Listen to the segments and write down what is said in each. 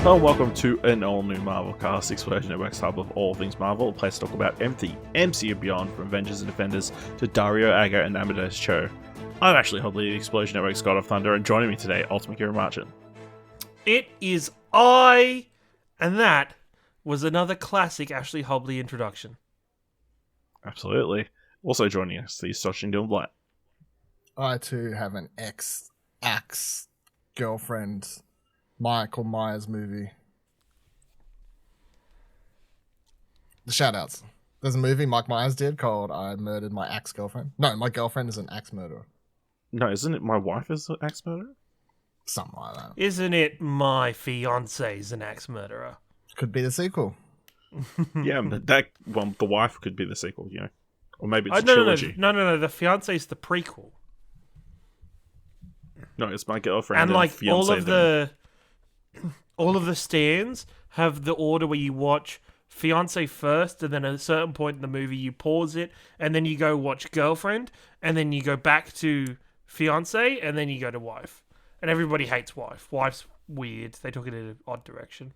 Hello and welcome to an all-new Marvel Cast, Explosion Network's hub of all things Marvel, a place to talk about empty MCU and beyond, from Avengers and Defenders to Dario, Aga, and Amadeus Cho. I'm actually Hobley, the Explosion Network's God of Thunder, and joining me today, Ultimate Kieran Marchant. It is I, and that was another classic Ashley Hobley introduction. Absolutely. Also joining us, the Ciaran and Dylan Blight. I too have an ex-girlfriend Michael Myers movie. The shoutouts. There's a movie Mike Myers did called I Murdered My Ex-Girlfriend. No, my girlfriend is an axe murderer. No, isn't it My Wife is an Axe Murderer? Something like that. Isn't it My Fiance's an axe murderer? Could be the sequel. Yeah, but The Wife could be the sequel, you know. Or maybe it's a trilogy. No. The Fiance's the prequel. No, it's My Girlfriend And like Fiancé all of the stands have the order where you watch Fiancé first, and then at a certain point in the movie you pause it, and then you go watch Girlfriend, and then you go back to Fiancé, and then you go to Wife. And everybody hates Wife. Wife's weird. They took it in an odd direction.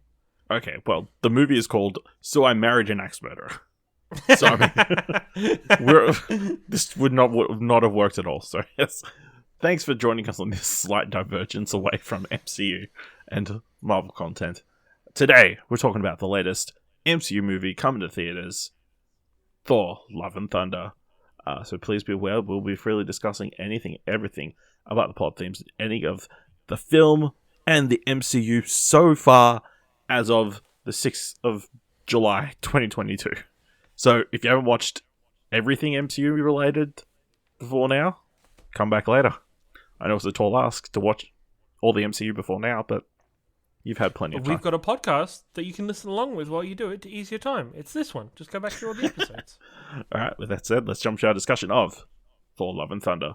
Okay, well, the movie is called So I Married an Axe Murderer. So I mean, this would not have worked at all. So yes, thanks for joining us on this slight divergence away from MCU and Marvel content. Today, we're talking about the latest MCU movie coming to theaters, Thor: Love and Thunder. So please be aware, we'll be freely discussing anything, everything about the plot themes, any of the film and the MCU so far as of the 6th of July 2022. So if you haven't watched everything MCU related before now, come back later. I know it's a tall ask to watch all the MCU before now, but you've had plenty of time. We've got a podcast that you can listen along with while you do it to ease your time. It's this one. Just go back through all the episodes. Alright, with that said, let's jump to our discussion of Thor: Love and Thunder.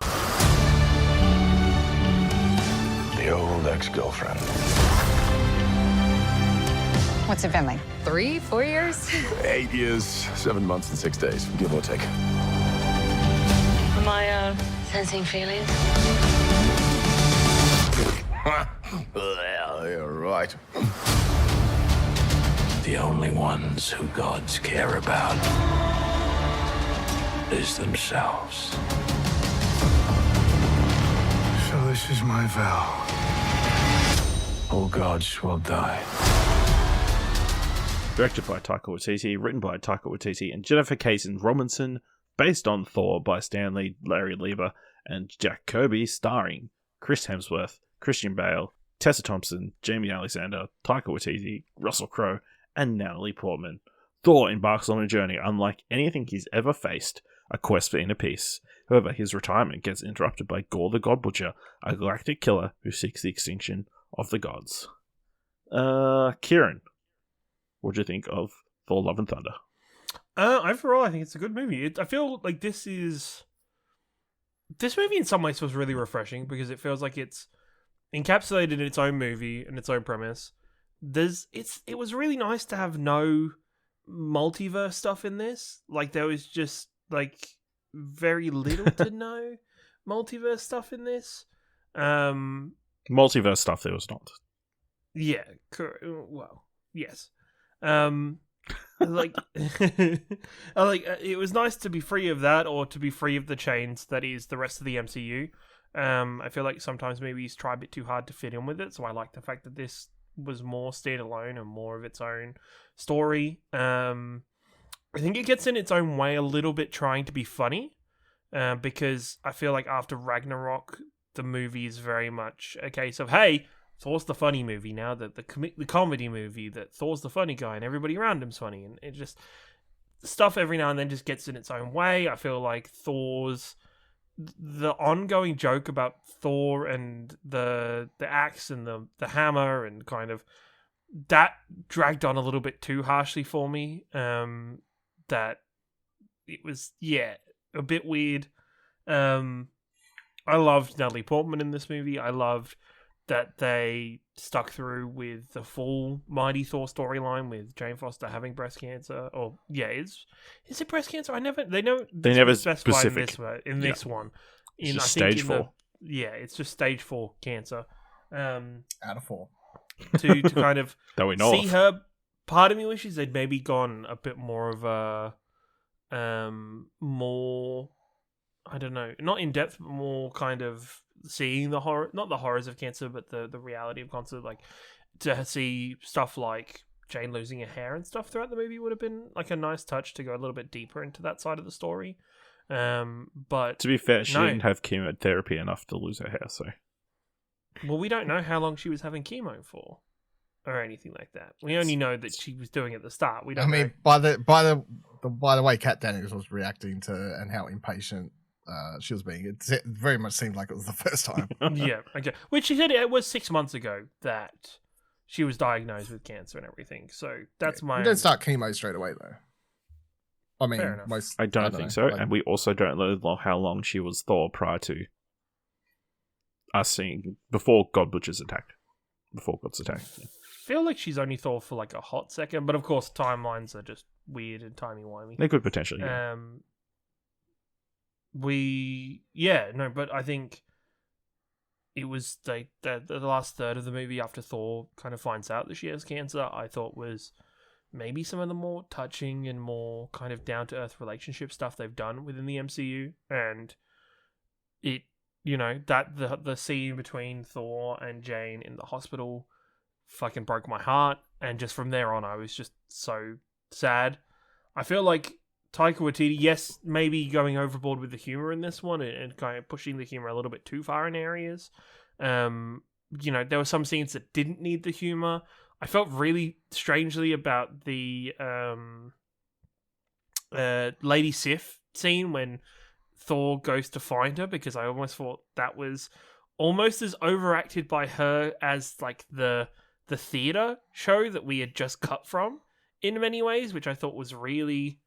The old ex-girlfriend. What's it been like? 3-4 years? 8 years, 7 months, and 6 days, give or take. Am I sensing feelings? Well, you're right. The only ones who gods care about is themselves. So this is my vow. All gods will die. Directed by Taika Waititi, written by Taika Waititi and Jennifer Kaytin Robinson, based on Thor by Stanley Larry Lieber and Jack Kirby, starring Chris Hemsworth, Christian Bale, Tessa Thompson, Jaimie Alexander, Taika Waititi, Russell Crowe, and Natalie Portman. Thor embarks on a journey unlike anything he's ever faced, a quest for inner peace. However, his retirement gets interrupted by Gorr the God Butcher, a galactic killer who seeks the extinction of the gods. Kieran, what do you think of Thor: Love and Thunder? Overall, I think it's a good movie. I feel like this movie in some ways feels really refreshing because it feels like it's encapsulated in its own movie and its own premise. It was really nice to have no multiverse stuff in this. Like there was just like very little to no multiverse stuff in this. Multiverse stuff there was not. Yeah, well, yes. Like, it was nice to be free of that, or to be free of the chains that is the rest of the MCU. I feel like sometimes movies try a bit too hard to fit in with it, so I like the fact that this was more standalone and more of its own story. I think it gets in its own way a little bit trying to be funny, because I feel like after Ragnarok, the movie is very much a case of, hey, Thor's the funny movie now, that the comedy movie, that Thor's the funny guy and everybody around him's funny, and it just stuff every now and then just gets in its own way. I feel like the ongoing joke about Thor and the axe and the hammer and kind of that dragged on a little bit too harshly for me. That it was a bit weird. I loved Natalie Portman in this movie. I loved that they stuck through with the full Mighty Thor storyline with Jane Foster having breast cancer. Or is it breast cancer? They never specified in this one. It's just stage 4. It's just stage 4 cancer. Out of 4. to kind of That we know see of. her. Part of me wishes they'd maybe gone a bit more of a more, I don't know, not in depth, but more kind of seeing the horror, not the horrors of cancer, but the reality of cancer. Like to see stuff like Jane losing her hair and stuff throughout the movie would have been like a nice touch to go a little bit deeper into that side of the story. But To be fair, she no. didn't have chemotherapy enough to lose her hair, so Well, we don't know how long she was having chemo for, or anything like that. We only know that she was doing it at the start. We don't. I mean, know. by the way Kat Dennings was reacting to and how impatient she was being, it very much seemed like it was the first time. Yeah, okay. Which she said it was 6 months ago that she was diagnosed with cancer and everything. So that's my. You don't start chemo straight away though. I mean, Fair enough. I don't think so. like- And we also don't know how long she was Thor prior to us seeing before God Butcher's attack. Before God's attack. Yeah. Feel like she's only Thor for like a hot second, but of course timelines are just weird and timey-wimey. They could potentially. Yeah. But I think it was the last third of the movie after Thor kind of finds out that she has cancer. I thought was maybe some of the more touching and more kind of down to earth relationship stuff they've done within the MCU, and it, that the scene between Thor and Jane in the hospital fucking broke my heart, and just from there on I was just so sad. I feel like Taika Waititi, yes, maybe going overboard with the humor in this one and kind of pushing the humor a little bit too far in areas. There were some scenes that didn't need the humor. I felt really strangely about the Lady Sif scene when Thor goes to find her, because I almost thought that was almost as overacted by her as like the theater show that we had just cut from in many ways, which I thought was really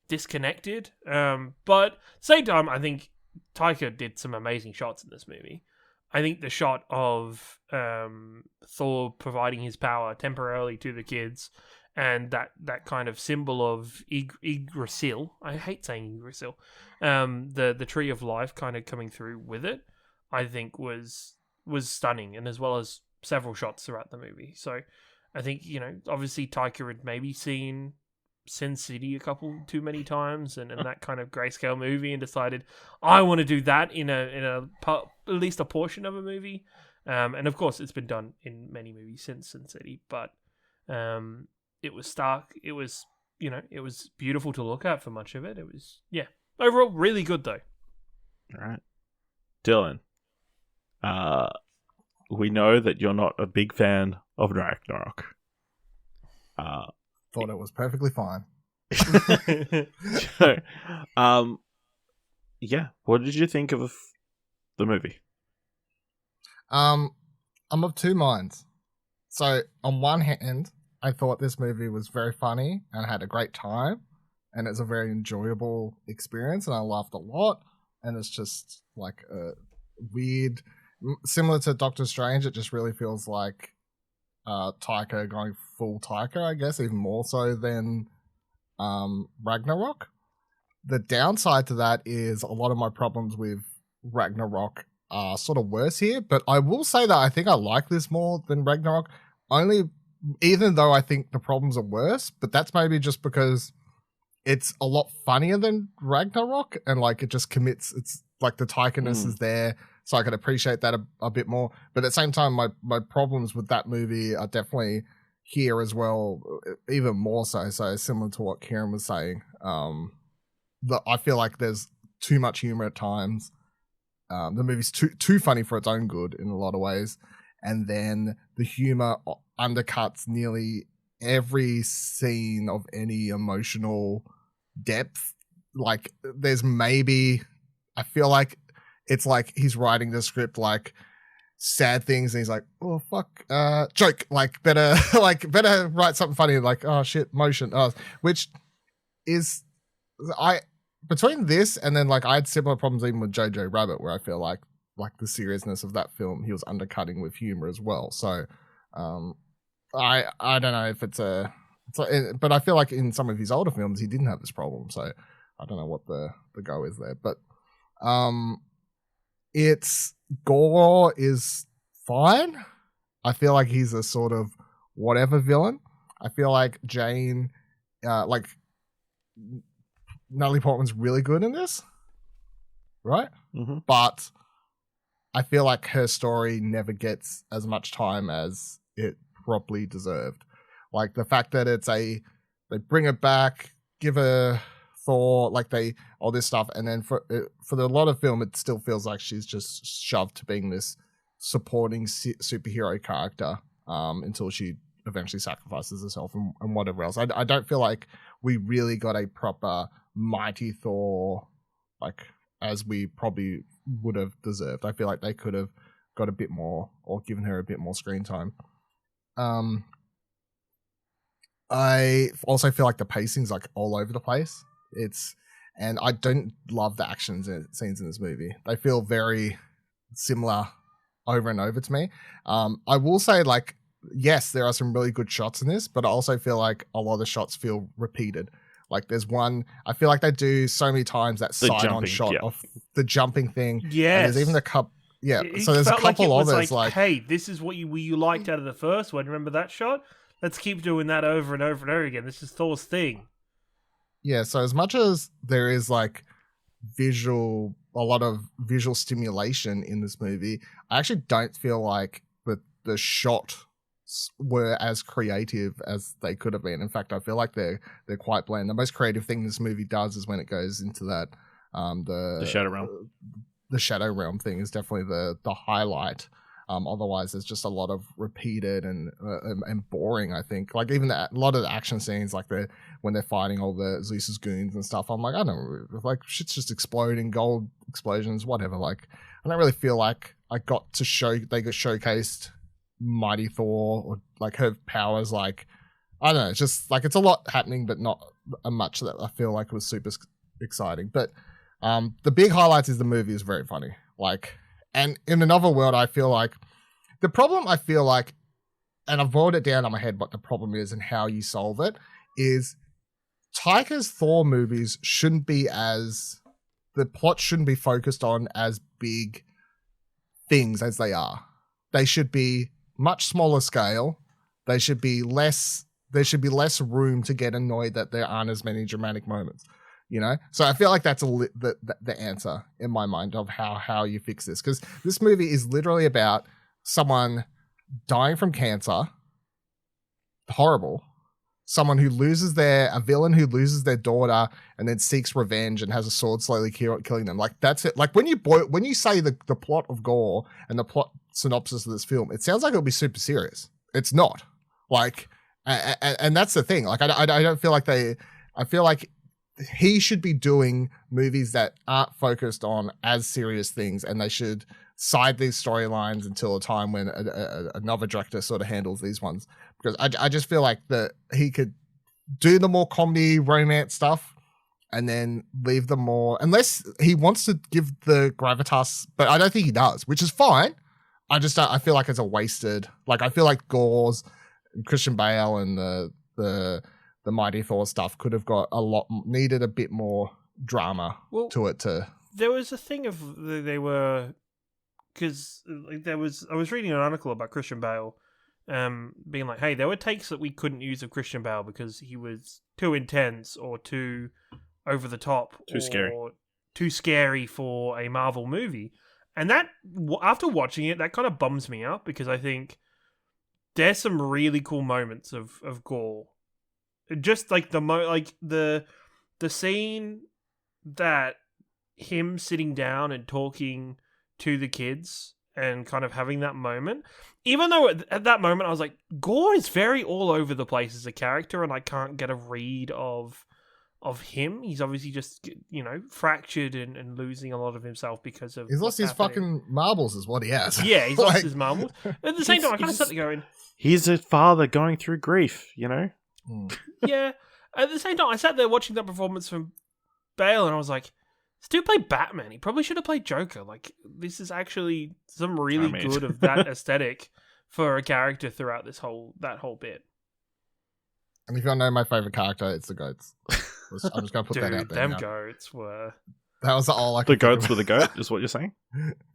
disconnected. But same time, I think Taika did some amazing shots in this movie. I think the shot of Thor providing his power temporarily to the kids, and that kind of symbol of Yggdrasil, I hate saying Yggdrasil, the tree of life kind of coming through with it, I think was stunning, and as well as several shots throughout the movie. So I think, obviously Taika had maybe seen Sin City a couple too many times and that kind of grayscale movie, and decided I want to do that in a at least a portion of a movie. And of course it's been done in many movies since Sin City, but it was stark. It was, it was beautiful to look at for much of it. It was, overall really good though. All right. Dylan, we know that you're not a big fan of Ragnarok. Thought it was perfectly fine. So, what did you think of the movie? I'm of two minds. So on one hand, I thought this movie was very funny and I had a great time, and it's a very enjoyable experience, and I laughed a lot. And it's just like a weird, similar to Doctor Strange. It just really feels like Taika going full Taika, I guess, even more so than Ragnarok. The downside to that is a lot of my problems with Ragnarok are sort of worse here, but I will say that I think I like this more than Ragnarok, even though I think the problems are worse, but that's maybe just because it's a lot funnier than Ragnarok, and like it just commits, it's like the Taika-ness is there, so I can appreciate that a bit more. But at the same time, my problems with that movie are definitely here as well, even more so. So similar to what Ciaran was saying, I feel like there's too much humor at times. The movie's too funny for its own good in a lot of ways, and then the humor undercuts nearly every scene of any emotional depth. Like there's maybe, I feel like it's like he's writing the script like sad things, and he's like, oh fuck, joke, like better write something funny, like oh shit, motion, which is, between this and then like I had similar problems even with Jojo Rabbit, where I feel like the seriousness of that film he was undercutting with humor as well. So I don't know if but I feel like in some of his older films he didn't have this problem, so I don't know what the go is there. But it's Gorr is fine. I feel like he's a sort of whatever villain. I feel like Jane, like Natalie Portman's really good in this, right? Mm-hmm. But I feel like her story never gets as much time as it probably deserved. Like the fact that they bring her back, give her Thor, like all this stuff, and then for a lot of film, it still feels like she's just shoved to being this supporting superhero character until she eventually sacrifices herself and whatever else. I don't feel like we really got a proper mighty Thor, like as we probably would have deserved. I feel like they could have got a bit more or given her a bit more screen time. I also feel like the pacing's like all over the place. And I don't love the action scenes in this movie. They feel very similar over and over to me. I will say, like, yes, there are some really good shots in this, but I also feel like a lot of the shots feel repeated. Like there's one, I feel like they do so many times that side-on shot of the jumping thing. Yes. And there's even a couple. Yeah, It so there's a felt like couple it of was others like, hey, this is what you liked out of the first one. Remember that shot? Let's keep doing that over and over and over again. This is Thor's thing. yeah. So as much as there is like a lot of visual stimulation in this movie, I actually don't feel like the shot were as creative as they could have been. In fact, I feel like they're quite bland. The most creative thing this movie does is when it goes into that the Shadow Realm. The Shadow Realm thing is definitely the highlight. Otherwise, there's just a lot of repeated and boring. I think, like even a lot of the action scenes, like when they're fighting all the Zeus's goons and stuff. I'm like, I don't know, like shit's just exploding, gold explosions, whatever. Like, I don't really feel like they got showcased mighty Thor or like her powers. Like, I don't know, it's just like it's a lot happening, but not much that I feel like was super exciting. But the big highlights is the movie is very funny. Like. And in another world, I feel like the problem, and I've boiled it down on my head what the problem is and how you solve it, is Taika's Thor movies the plot shouldn't be focused on as big things as they are. They should be much smaller scale. There should be less room to get annoyed that there aren't as many dramatic moments. You know, so I feel like that's the answer in my mind of how you fix this, because this movie is literally about someone dying from cancer, horrible. Someone a villain who loses their daughter and then seeks revenge and has a sword slowly killing them. Like that's it. Like when you say the plot of Gorr and the plot synopsis of this film, it sounds like it'll be super serious. It's not. Like, and that's the thing. Like I don't feel like I feel like he should be doing movies that aren't focused on as serious things, and they should side these storylines until a time when another director sort of handles these ones. Because I just feel like that he could do the more comedy romance stuff and then leave them more, unless he wants to give the gravitas, but I don't think he does, which is fine. I feel like it's a wasted, like I feel like Gorr's Christian Bale and the Mighty Thor stuff could have needed a bit more drama to it. There was a thing of they were, because like I was reading an article about Christian Bale, being like, hey, there were takes that we couldn't use of Christian Bale because he was too intense or too over the top, too scary for a Marvel movie, and that after watching it, that kind of bums me out because I think there's some really cool moments of Gorr. Just like the scene that him sitting down and talking to the kids and kind of having that moment, even though at that moment I was like, Gorr is very all over the place as a character and I can't get a read of him. He's obviously just, fractured and losing a lot of himself because of he's lost his fucking marbles is what he has. Yeah, he's lost his marbles. At the same time, I kind of started going, he's a father going through grief, Yeah. At the same time, I sat there watching that performance from Bale, and I was like, "This dude played Batman. He probably should have played Joker. Like, this is actually some really good of that aesthetic for a character throughout that whole bit." And if you want to know my favorite character, it's the goats. I'm just gonna put that out there. Them goats were That was all I The could think goats of. with the goat is what you're saying?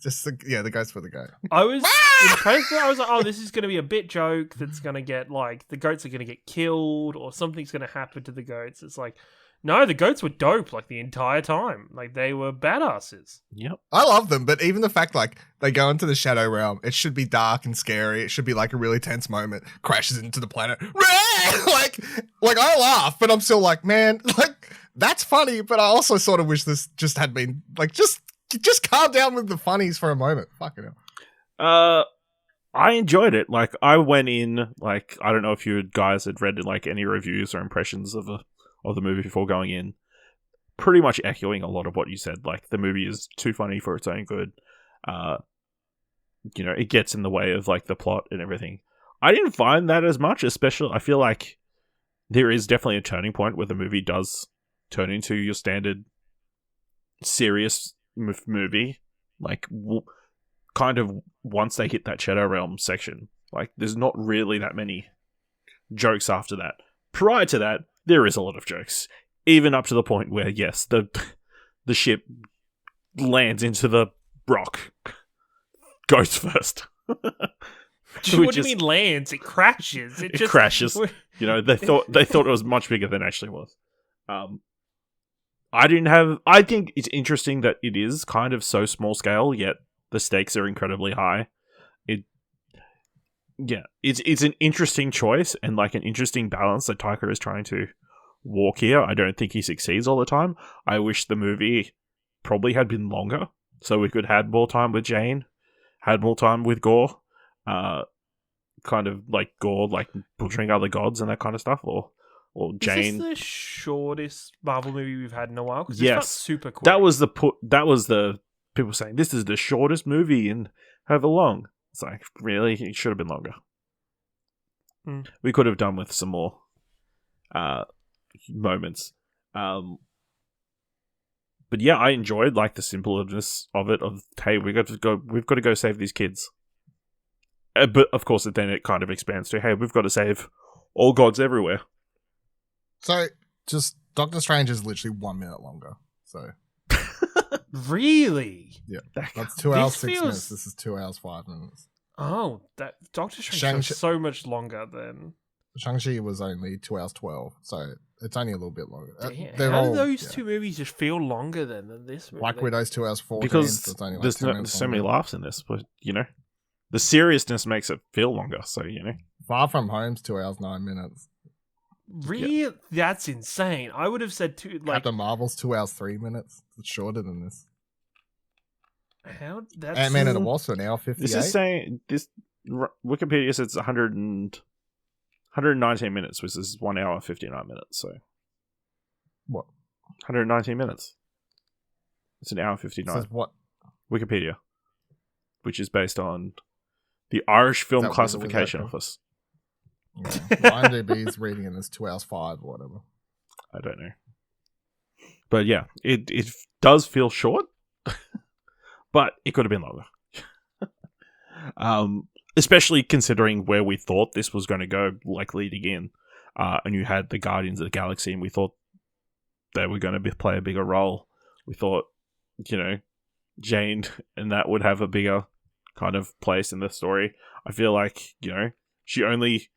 Just the goats with the goat. I was impressed. I was like, oh, this is going to be a bit joke that's going to get, like, the goats are going to get killed or something's going to happen to the goats. It's like, no, the goats were dope, like, the entire time. Like, they were badasses. Yep. I love them, but even the fact, like, they go into the shadow realm, it should be dark and scary. It should be, like, a really tense moment. Crashes into the planet. like I laugh, but I'm still like, man, like, that's funny, but I also sort of wish this just had been, like, just calm down with the funnies for a moment. Fucking hell. I enjoyed it. Like, I went in, like, I don't know if you guys had read, like, any reviews or impressions of the movie before going in. Pretty much echoing a lot of what you said. Like, the movie is too funny for its own good. You know, it gets in the way of, like, the plot and everything. I didn't find that as much, especially, I feel like there is definitely a turning point where the movie does turn into your standard serious movie. Like, kind of once they hit that Shadow Realm section. Like, there's not really that many jokes after that. Prior to that, there is a lot of jokes. Even up to the point where, yes, the ship lands into the rock. Goes first. What do you mean lands? It crashes. It just crashes. You know, they thought it was much bigger than it actually was. I think it's interesting that it is kind of so small scale, yet the stakes are incredibly high. It's an interesting choice and, like, an interesting balance that Taika is trying to walk here. I don't think he succeeds all the time. I wish the movie probably had been longer, so we could have more time with Jane, had more time with Gorr, kind of like Gorr, like butchering other gods and that kind of stuff, or Jane. Is this the shortest Marvel movie we've had in a while? Because yes, it felt super quick. That was the people saying this is the shortest movie in however long. It's like, really, it should have been longer. We could have done with some more moments. But yeah, I enjoyed, like, the simpleness of it. Of, hey, we've got to go save these kids. But of course, then it kind of expands to, hey, we've got to save all gods everywhere. So, just Doctor Strange is literally 1 minute longer. So, really? Yeah, that's 2 hours 6 feels- minutes. This is 2 hours 5 minutes. Oh, that Doctor Strange Shang-Chi- was so much longer than. Shang-Chi was only 2 hours 12, so it's only a little bit longer. Damn, They're how all- do those yeah. two movies just feel longer than this movie? Black Widow's 2 hours 14. Because so it's only like there's 10 minutes so many longer. laughs in this, but, you know, the seriousness makes it feel longer, so, you know. Far From Home's 2 hours 9 minutes. Really? That's insane. I would have said two. Like, Captain Marvel's 2 hours 3 minutes. It's shorter than this. how? That's Ant-Man and the Wasp an hour 58. This is saying, Wikipedia says 119 minutes, which is 1 hour 59 minutes, so. What? 119 minutes. It's an hour 59. Says what? Wikipedia, which is based on the Irish Film Is that Classification what it Office. Yeah. IMDb's reading in this 2 hours 5 or whatever. I don't know. But yeah, it does feel short, but it could have been longer. Especially considering where we thought this was going to go, like, leading in. And you had the Guardians of the Galaxy, and we thought they were going to play a bigger role. We thought, you know, Jane and that would have a bigger kind of place in the story. I feel like, you know, she only...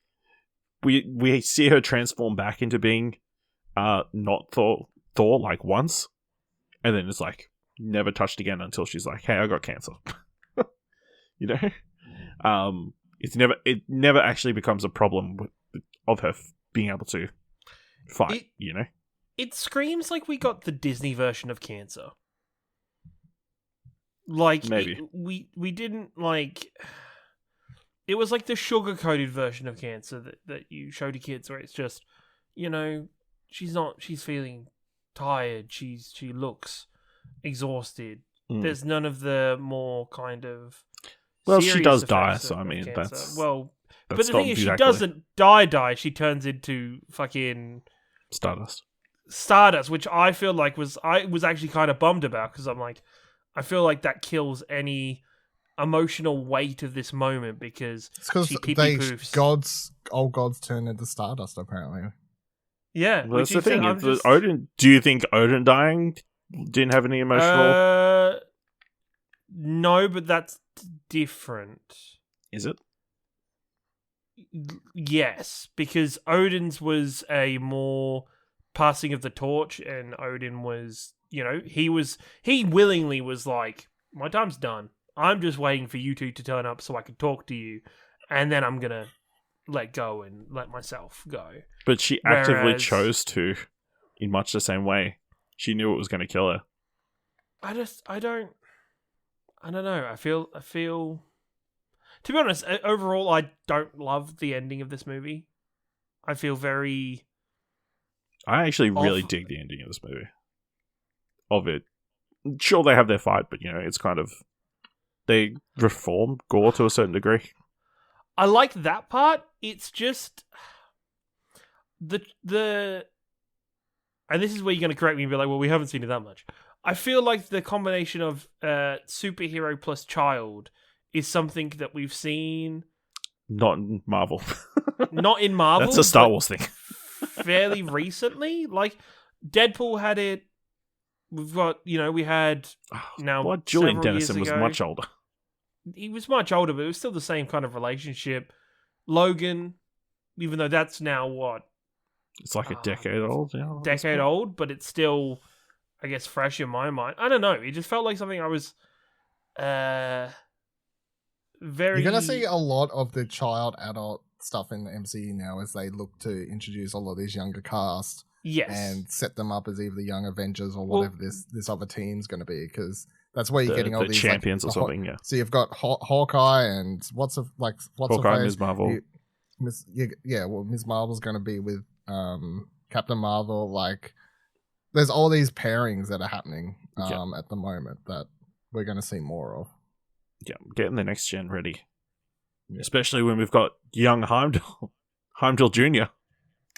We see her transform back into being not Thor like once, and then it's like never touched again until she's like, hey, I got cancer. You know? It never actually becomes a problem of her being able to fight, you know? It screams like we got the Disney version of cancer. Like, Maybe. We didn't, like... It was like the sugar-coated version of cancer that you show to kids, where it's just, you know, she's feeling tired, she looks exhausted. There's none of the more kind of... Well, she does serious die, effects so of I mean, cancer. that's... Well, but that's the not thing is, she exactly doesn't die, she turns into fucking... Stardust, which I feel like I was actually kind of bummed about, because I'm like, I feel like that kills any emotional weight of this moment, because It's because she pee-pee-poofs. old gods turn into Stardust, apparently. Yeah, Well, that's which the is- thing. I'm just- Odin. Do you think Odin dying didn't have any emotional. No, but that's different. Is it? Yes, because Odin's was a more passing of the torch, and Odin was, he willingly was like, my time's done. I'm just waiting for you two to turn up so I can talk to you, and then I'm gonna let go and let myself go. But she actively chose to, in much the same way. She knew it was going to kill her. I don't know. I feel. To be honest, overall, I don't love the ending of this movie. I feel very. I actually really dig the ending of this movie. Of it, sure they have their fight, but it's kind of they reform Gorr to a certain degree. I like that part. It's just the and this is where you're going to correct me and be like, well, we haven't seen it that much. I feel like the combination of superhero plus child is something that we've seen. Not in Marvel. Not in Marvel. That's a Star Wars thing. Fairly recently. Like, Deadpool had it. We've got, we had now. What? Julian Dennison was much older. He was much older, but it was still the same kind of relationship. Logan, even though that's now what? It's like a decade old. Decade old, but it's still, I guess, fresh in my mind. I don't know. It just felt like something I was very... You're going to see a lot of the child-adult stuff in the MCU now as they look to introduce all of these younger cast. Yes. And set them up as either the Young Avengers or whatever this other team's going to be, because that's where you're getting all these champions or something. Yeah. So you've got Hawkeye and what's Hawkeye, Ms. Marvel. Ms. Marvel's going to be with Captain Marvel. Like, there's all these pairings that are happening at the moment that we're going to see more of. Yeah, getting the next gen ready, especially when we've got young Heimdall Jr.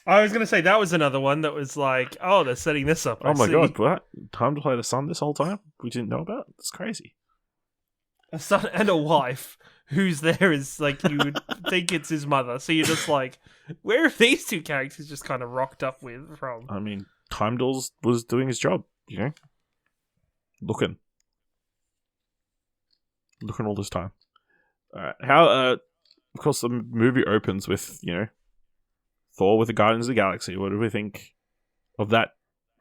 I was going to say that was another one that was like, oh, they're setting this up. Oh my god, what? Heimdall had a son this whole time we didn't know about? That's crazy. A son and a wife who's there is like, you would think it's his mother. So you're just like, where have these two characters just kind of rocked up with from? I mean, Heimdall was doing his job, looking all this time. How, of course, the movie opens with, Thor with the Guardians of the Galaxy. What do we think of that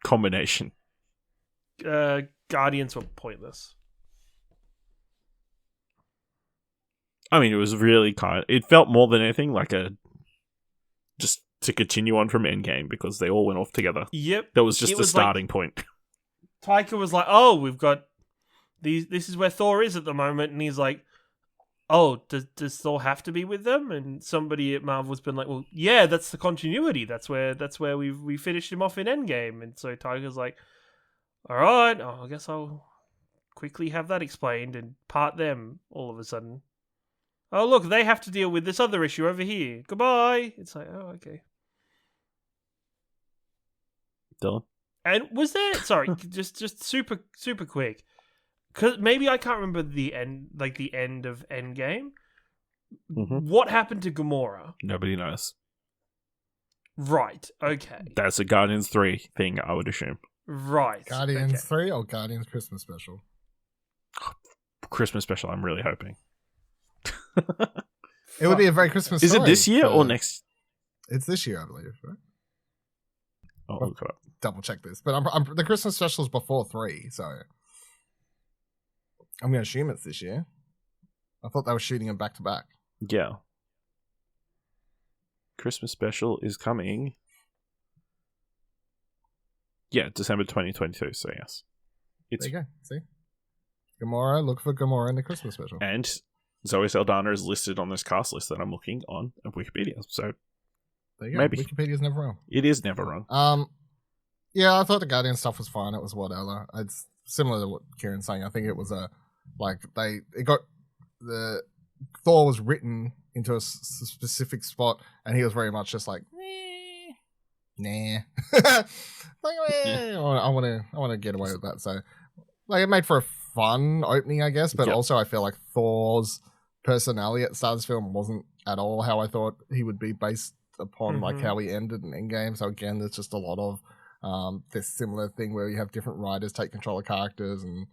combination? Guardians were pointless. I mean, it was really it felt more than anything like just to continue on from Endgame, because they all went off together. Yep. That was just the starting point. Taika was like, oh, we've got this is where Thor is at the moment, and he's like, oh, does Thor have to be with them? And somebody at Marvel's been like, well, yeah, that's the continuity. That's where we finished him off in Endgame. And so Taika's like, all right, I guess I'll quickly have that explained and part them all of a sudden. Oh, look, they have to deal with this other issue over here. Goodbye. It's like, oh, okay. Dylan? And was there... Sorry, just super, super quick. Because maybe I can't remember the end of Endgame. Mm-hmm. What happened to Gamora? Nobody knows. Right, okay. That's a Guardians 3 thing, I would assume. Right. Guardians 3 or Guardians Christmas Special? Christmas Special, I'm really hoping. It would be a very Christmas Is story. it this year or next? It's this year, I believe, right? Oh, look it up. Double check this. But the Christmas Special is before 3, so I'm going to assume it's this year. I thought they were shooting them back to back. Yeah. Christmas Special is coming. Yeah, December 2022, so yes. There you go. See? Gamora, look for Gamora in the Christmas Special. And Zoe Saldana is listed on this cast list that I'm looking on Wikipedia, so there you go. Maybe. Wikipedia's never wrong. It is never wrong. Yeah, I thought the Guardian stuff was fine. It was whatever. It's similar to what Kieran's saying. I think it was Thor was written into a specific spot, and he was very much just like, nah. I want to get away with that. So, like, it made for a fun opening, I guess. But also, I feel like Thor's personality at the start of this film wasn't at all how I thought he would be based upon like how he ended in Endgame. So again, there's just a lot of this similar thing where you have different writers take control of characters and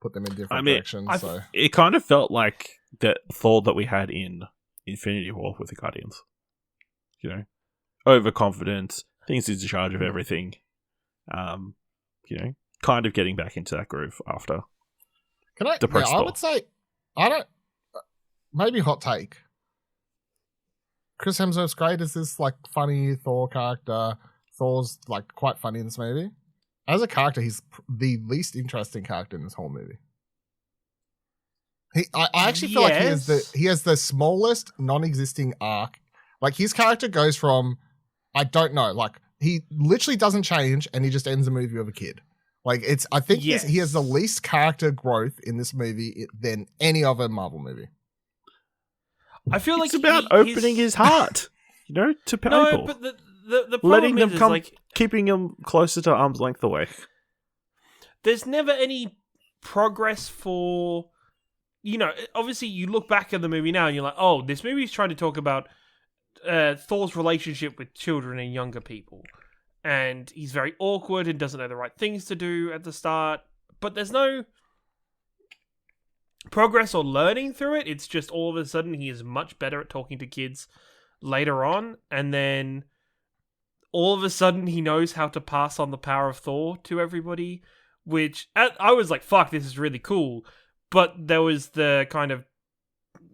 put them in different directions. It kind of felt like that Thor that we had in Infinity War with the Guardians. You know, overconfident, thinks he's in charge of everything. You know, kind of getting back into that groove after. I would say, maybe hot take. Chris Hemsworth's great as this like funny Thor character. Thor's like quite funny in this movie. As a character, he's the least interesting character in this whole movie. I actually feel like he has the smallest non-existing arc. Like his character goes from, I don't know, like he literally doesn't change and he just ends the movie with a kid. Like I think he has the least character growth in this movie than any other Marvel movie. I feel like it's about opening his heart, you know, to people. No, but the problem letting them is come, like keeping them closer to arm's length away. There's never any progress for, you know, obviously you look back at the movie now and you're like, oh, this movie's trying to talk about Thor's relationship with children and younger people. And he's very awkward and doesn't know the right things to do at the start. But there's no progress or learning through it. It's just all of a sudden he is much better at talking to kids later on. And then all of a sudden he knows how to pass on the power of Thor to everybody. Which I was like, fuck, this is really cool. But there was the kind of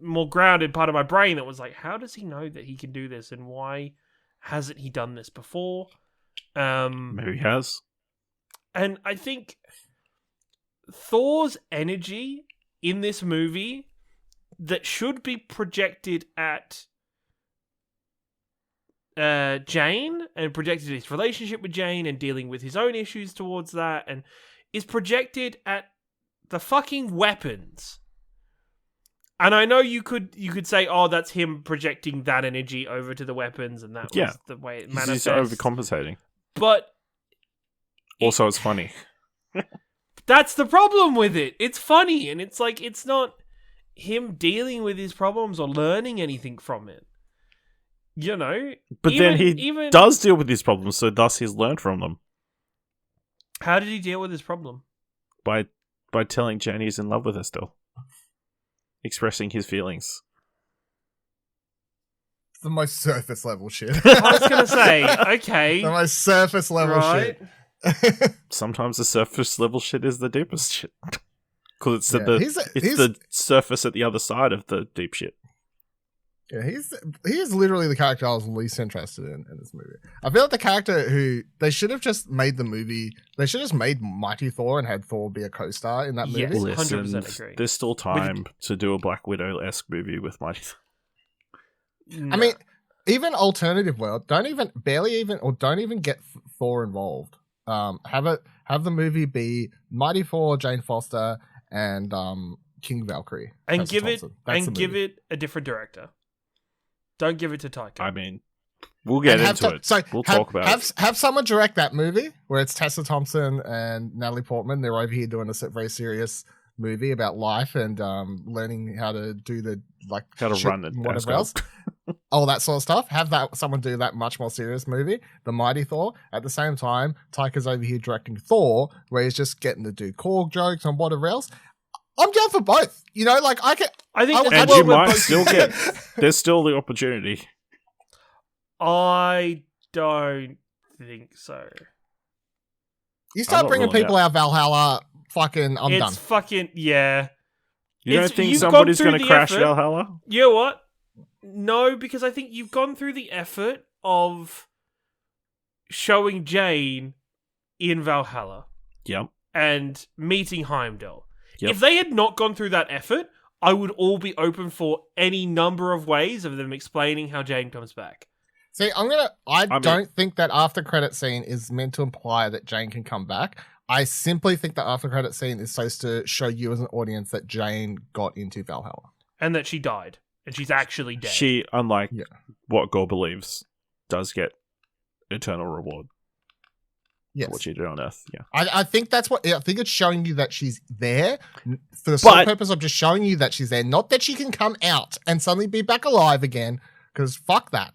more grounded part of my brain that was like, how does he know that he can do this? And why hasn't he done this before? Maybe he has. And I think Thor's energy in this movie that should be projected at Jane and projected his relationship with Jane and dealing with his own issues towards that and is projected at the fucking weapons. And I know you could say, oh, that's him projecting that energy over to the weapons and that was the way it manifests. He's overcompensating. But also it's funny. That's the problem with it. It's funny and it's like it's not him dealing with his problems or learning anything from it. You know? But then he does deal with his problems, so thus he's learned from them. How did he deal with his problem? By telling Jane he's in love with her still. Expressing his feelings. It's the most surface level shit. I was going to say, okay. The most surface level shit. Sometimes the surface level shit is the deepest shit. Because it's the surface at the other side of the deep shit. Yeah, he is literally the character I was least interested in this movie. I feel like the character who they should have just made the movie. They should have just made Mighty Thor and had Thor be a co-star in that movie. Yes, 100% agree. There's still time to do a Black Widow-esque movie with Mighty Thor. No. I mean, even alternative world, don't even get Thor involved. Have the movie be Mighty Thor, Jane Foster, and King Valkyrie, and Tessa give Thompson. it a different director. Don't give it to Taika. I mean, we'll get into it. So we'll talk about it. Have someone direct that movie where it's Tessa Thompson and Natalie Portman. They're over here doing a very serious movie about life and learning how to do how to run it, whatever else, all that sort of stuff. Have someone do that much more serious movie, The Mighty Thor. At the same time, Taika's over here directing Thor, where he's just getting to do Korg jokes and whatever else. I'm down for both. You know, like I think and you might still get. There's still the opportunity. I don't think so. You start bringing people out of Valhalla, fucking, I'm done. It's fucking yeah. You don't think somebody's going to crash Valhalla? You know what? No, because I think you've gone through the effort of showing Jane in Valhalla. Yep. And meeting Heimdall. Yep. If they had not gone through that effort, I would all be open for any number of ways of them explaining how Jane comes back. See, I don't think that after credit scene is meant to imply that Jane can come back. I simply think the after credit scene is supposed to show you as an audience that Jane got into Valhalla. And that she died. And she's actually dead. She, unlike what Gorr believes, does get eternal reward. Yes. What she did on Earth, yeah. I think that's what I think it's showing you that she's there for the sole purpose of just showing you that she's there, not that she can come out and suddenly be back alive again. Because fuck that.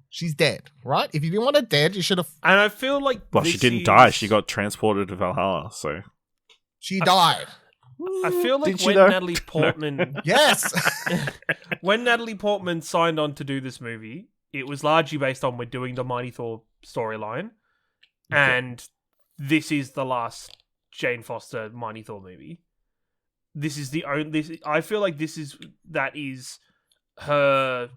She's dead, right? If you didn't want her dead, you should have. And I feel like Well, she didn't die. She got transported to Valhalla, so... She died. I feel like Did she when though? Natalie Portman... Yes. when Natalie Portman signed on to do this movie, it was largely based on we're doing the Mighty Thor storyline, and this is the last Jane Foster Mighty Thor movie. This is the only. I feel like that is her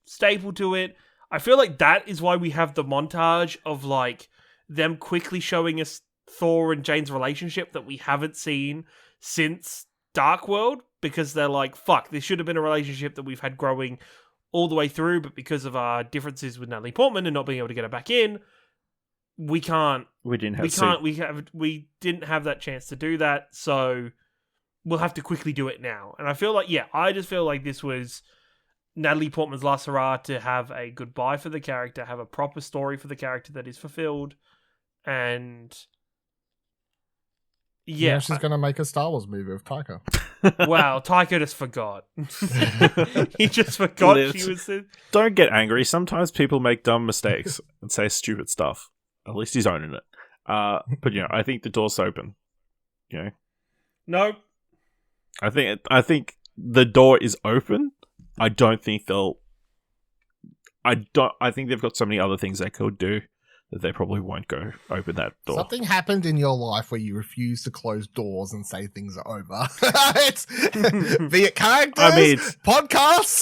staple to it. I feel like that is why we have the montage of like them quickly showing us Thor and Jane's relationship that we haven't seen since Dark World, because they're like, fuck, this should have been a relationship that we've had growing all the way through, but because of our differences with Natalie Portman and not being able to get her back in, we didn't have that chance to do that, so we'll have to quickly do it now. And I feel like, I just feel like this was Natalie Portman's last hurrah to have a goodbye for the character, have a proper story for the character that is fulfilled, and Now she's going to make a Star Wars movie with Taika. Wow, Taika just forgot. He just forgot she was in. Don't get angry. Sometimes people make dumb mistakes and say stupid stuff. At least he's owning it. But I think the door's open. No. I think the door is open. I don't think they'll. I think they've got so many other things they could do that they probably won't go open that door. Something happened in your life where you refuse to close doors and say things are over. Be it characters, podcasts.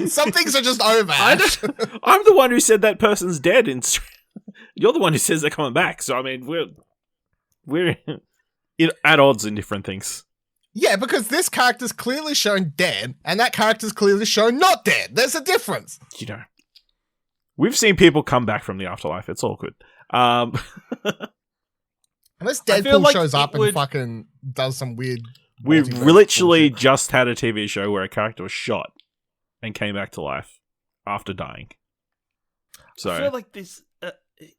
Some things are just over. I'm the one who said that person's dead, and you're the one who says they're coming back. So I mean, we're at odds in different things. Yeah, because this character's clearly shown dead, and that character's clearly shown not dead. There's a difference. We've seen people come back from the afterlife. It's all good. Unless Deadpool shows up and fucking does some weird... We literally just had a TV show where a character was shot and came back to life after dying. So I feel like this...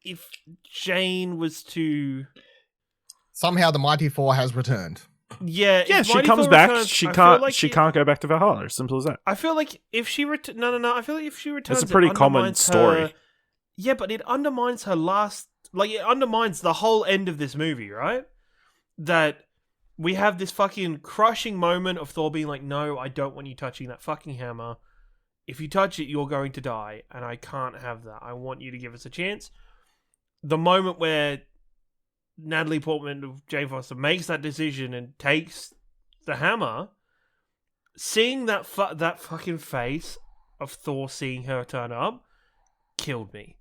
if Jane was to... Somehow the Mighty Thor has returned. Yeah, she comes back. She can't go back to Valhalla. As simple as that. I feel like if she returns, I feel like if she returns, it's a pretty common story. Yeah, but it undermines her last. Like it undermines the whole end of this movie, right? That we have this fucking crushing moment of Thor being like, "No, I don't want you touching that fucking hammer. If you touch it, you're going to die, and I can't have that. I want you to give us a chance." The moment where Natalie Portman of Jane Foster makes that decision and takes the hammer, seeing that fucking face of Thor seeing her turn up killed me.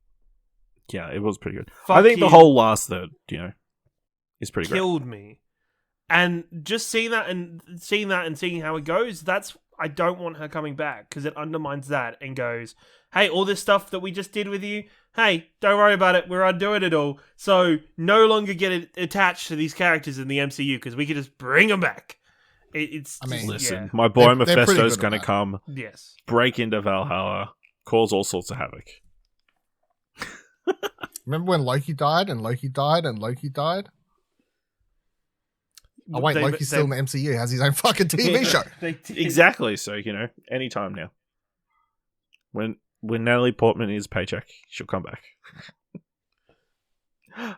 Yeah, it was pretty good. I think the whole last third, is pretty great. Killed me. And just seeing that and seeing how it goes, I don't want her coming back, because it undermines that and goes, hey, all this stuff that we just did with you, hey, don't worry about it, we're undoing it all. So no longer get it attached to these characters in the MCU, because we can just bring them back. Listen, my boy Mephisto's going to come, break into Valhalla, cause all sorts of havoc. Remember when Loki died and Loki died and Loki died? Oh wait, Loki's still in the MCU, has his own fucking TV show. Exactly, so, anytime now. When Natalie Portman is paycheck, she'll come back.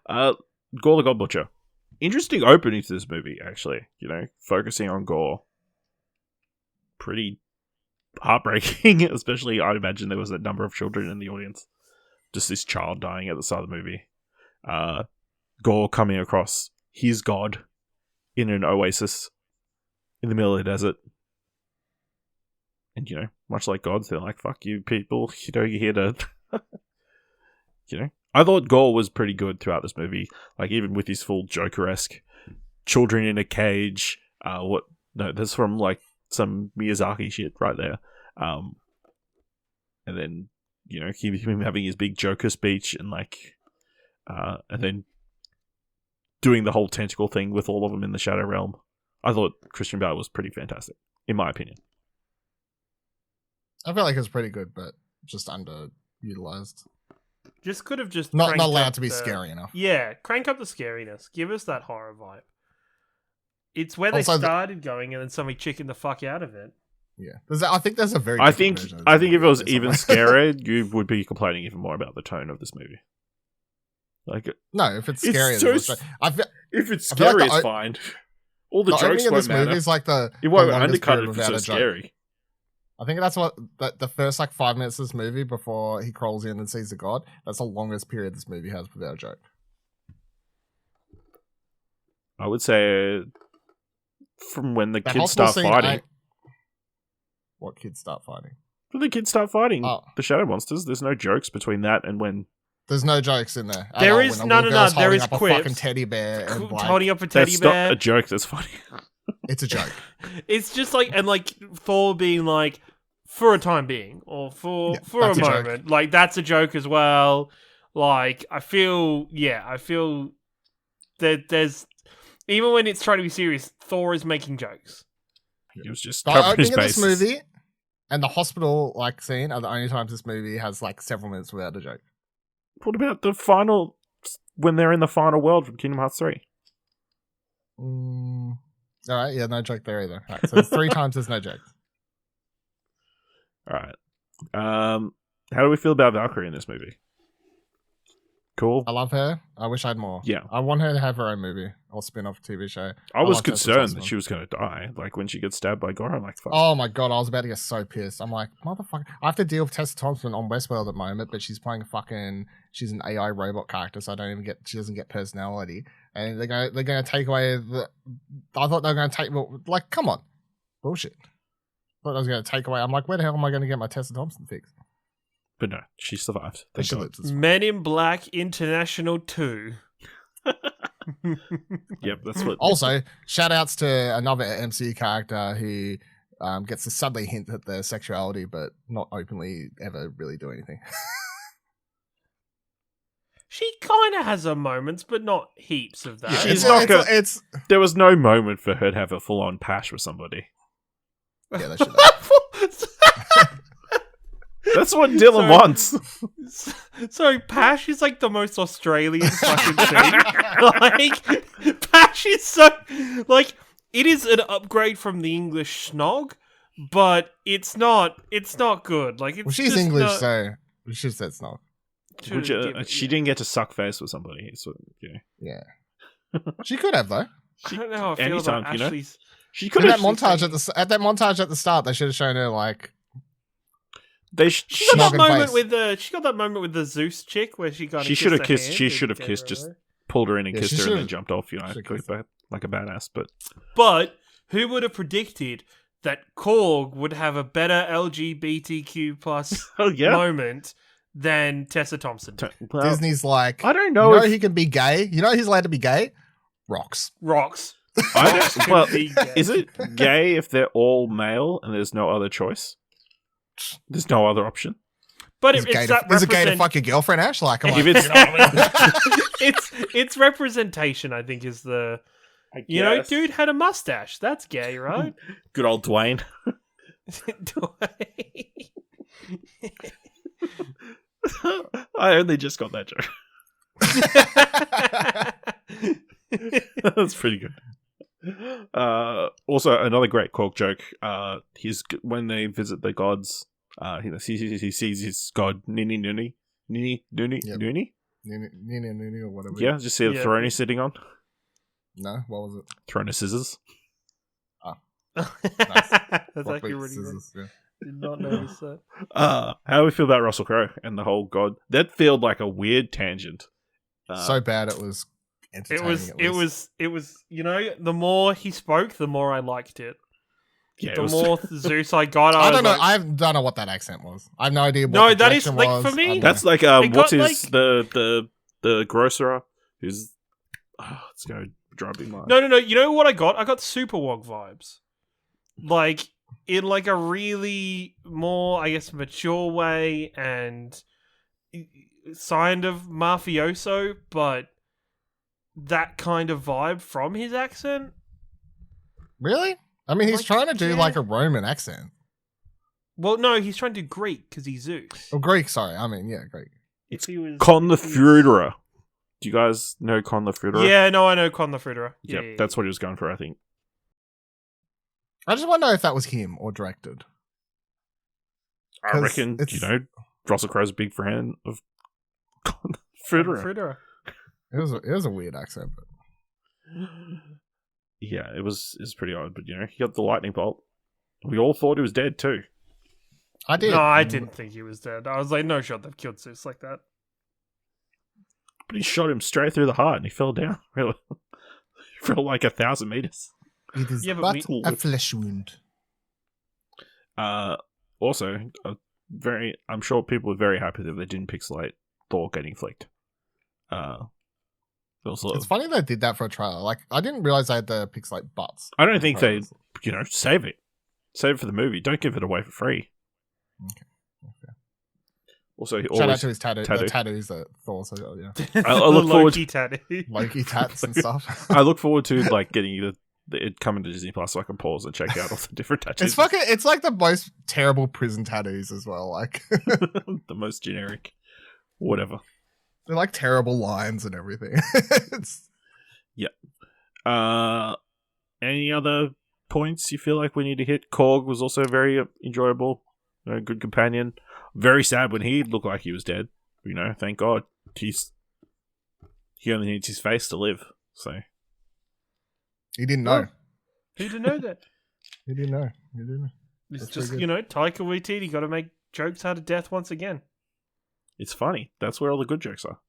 Gorr the God Butcher. Interesting opening to this movie, actually. Focusing on Gorr. Pretty heartbreaking, especially I'd imagine there was a number of children in the audience. Just this child dying at the start of the movie. Gorr coming across his god in an oasis in the middle of the desert. And, much like gods, they're like, fuck you people, you're here to... I thought Gorr was pretty good throughout this movie. Like, even with his full Joker-esque children in a cage. That's from, like, some Miyazaki shit right there. And then, him having his big Joker speech and, like... and then doing the whole tentacle thing with all of them in the Shadow Realm. I thought Christian Bale was pretty fantastic, in my opinion. I feel like it was pretty good, but just underutilized. Just could have just not allowed to be scary enough. Yeah, crank up the scariness. Give us that horror vibe. It's where they started going, and then somebody chickened the fuck out of it. I think there's a very. I different think version of I this think if it movie was out there even somewhere. scarier, you would be complaining even more about the tone of this movie. Like, No, if it's It's scary, so if it's I feel like scary, the it's fine. All the the jokes opening of won't this matter. movie is like It the won't longest undercut period it if it's without just a joke. scary. I think that's what the first like 5 minutes of this movie before he crawls in and sees the god. That's the longest period this movie has without a joke. I would say from when the That kids hospital start scene, fighting. What kids start fighting? When the kids start fighting Oh. the shadow monsters, there's no jokes between that and when. There's no jokes in there. at There all, is- when a no, little no, no, girl's there holding is up a quips. fucking teddy bear and like, Holding up a teddy That's bear. not a joke. That's funny. it's a joke. It's just like, and like Thor being like, for a time being, or for Yeah, a that's a joke. moment, like that's a joke as well. Like I feel that there's, even when it's trying to be serious, Thor is making jokes. He was just The covering his opening of this bases. movie and the hospital like scene are the only times this movie has like several minutes without a joke. What about the final when they're in the final world from Kingdom Hearts 3? All right, yeah, no joke there either. Right, so it's 3 times there's no jokes. All right. How do we feel about Valkyrie in this movie? Cool. I love her. I wish I had more. Yeah. I want her to have her own movie or spin-off TV show. I was love Tessa concerned Thompson. that she was going to die. Like when she gets stabbed by Gorr, I'm like, fuck. Oh my god, I was about to get so pissed. I'm like, motherfucker. I have to deal with Tessa Thompson on Westworld at the moment, but she's playing she's an AI robot character, so she doesn't get personality. And they're gonna take away I thought they were gonna take, like, come on. Bullshit. Thought I was gonna take away. I'm like, where the hell am I gonna get my Tessa Thompson fix? But no, she survived. They Thank should God. live this far. Men in Black International 2. Yep, that's what. Also, shout outs to another MCU character who gets to subtly hint at their sexuality, but not openly ever really do anything. She kind of has her moments, but not heaps of that. She's not gonna- it's There was no moment for her to have a full-on pash with somebody. yeah, they should have. That's what Dylan wants. So Pash is like the most Australian fucking thing. Like Pash is so like it is an upgrade from the English snog, but it's not good. Like it's Well, she's just English, not- so we should say it's not. should've Which, given- she didn't get to suck face with somebody. So, yeah. Yeah, she could have though. I don't know how I feel anytime, about you know? Ashley's. She could In have. that montage at that montage at the start, they should have shown her like She got that Snog and moment face. with the. She got that moment with the Zeus chick where she got. She should have kissed. She should have kissed. Just pulled her in and Yeah, kissed she her, and then should've- jumped off. You know, should've like kissed like a badass. But But who would have predicted that Korg would have a better LGBTQ plus oh yeah, moment than Tessa Thompson? well, Disney's like, I don't you know know if he can be gay. You know he's allowed to be gay. Rocks. Rocks. I don't, well, Be gay. is it gay if they're all male and there's no other choice? There's no other option. But Is it's it that gay to fuck your girlfriend, Ash? Like, come on. If it's- you know what I mean? it's representation. I think is the you know, dude had a mustache. That's gay, right? Good old Dwayne. I only just got that joke. That's pretty good. Also, another great Korg joke. He's when they visit the gods. He sees his god Nini Nuni, Nini Nuni Yep. Nuni. Nini or whatever. Yeah, just see the Yeah. throne he's sitting on. No, what was it? Throne of scissors. That's Rock, actually paper, really good. scissors, yeah. Did not notice that. How do we feel about Russell Crowe and the whole god? That felt like a weird tangent. So bad it was entertaining. It was. You know, the more he spoke, the more I liked it. Yeah, The it was, more Zeus I got, I don't know. was I don't know what that accent was. I have no idea. What No, the that is, direction like, was. for me- I don't that's know. like It what's got, his the grocer who's it's gonna drive me mad. No. You know what I got? I got Super Wog vibes. Like, in like a really more, I guess, mature way and kind of mafioso, but that kind of vibe from his accent. Really? I mean, he's Like, trying to do yeah. like a Roman accent. Well, no, he's trying to do Greek because he's Zeus. Oh, Greek. Sorry. I mean, yeah, Greek. It's He was- Con the Fruiterer. Do you guys know Con the Fruiterer? Yeah, no, I know Con the Fruiterer. Yep, Yeah. that's what he was going for, I think. I just want to know if that was him or directed. I 'Cause reckon, it's- Russell Crowe's a big fan of Fritter. Fritter. It was a weird accent, but Yeah, it was pretty odd, but he got the lightning bolt. We all thought he was dead too. I did. No, I didn't think he was dead. I was like, no shot, they've killed Zeus like that. But he shot him straight through the heart and he fell down. Really, fell like 1,000 meters. It is Yeah, but but we- a flesh wound. Also, I'm sure people were very happy that they didn't pixelate Thor getting flicked. There was a lot It's of- funny they did that for a trailer. Like, I didn't realize they had the pixelate butts. I don't think they, Trailers. save it. Save it for the movie. Don't give it away for free. Okay. Also, he Shout out always to his tattoo. tattoos that Thor. So yeah, I look The forward- Loki tattoo. Loki tats and stuff. I look forward to getting it coming to Disney Plus so I can pause and check out all the different tattoos. It's fucking. It's like the most terrible prison tattoos as well. Like The most generic, whatever. they're like terrible lines and everything. It's, Any other points you feel like we need to hit? Korg was also very enjoyable, a good companion. Very sad when he looked like he was dead. Thank God he only needs his face to live. So he didn't know. Who didn't know that? He didn't know. He didn't know. It's That's just, pretty good. Taika Waititi got to make jokes out of death once again. it's funny. That's where all the good jokes are.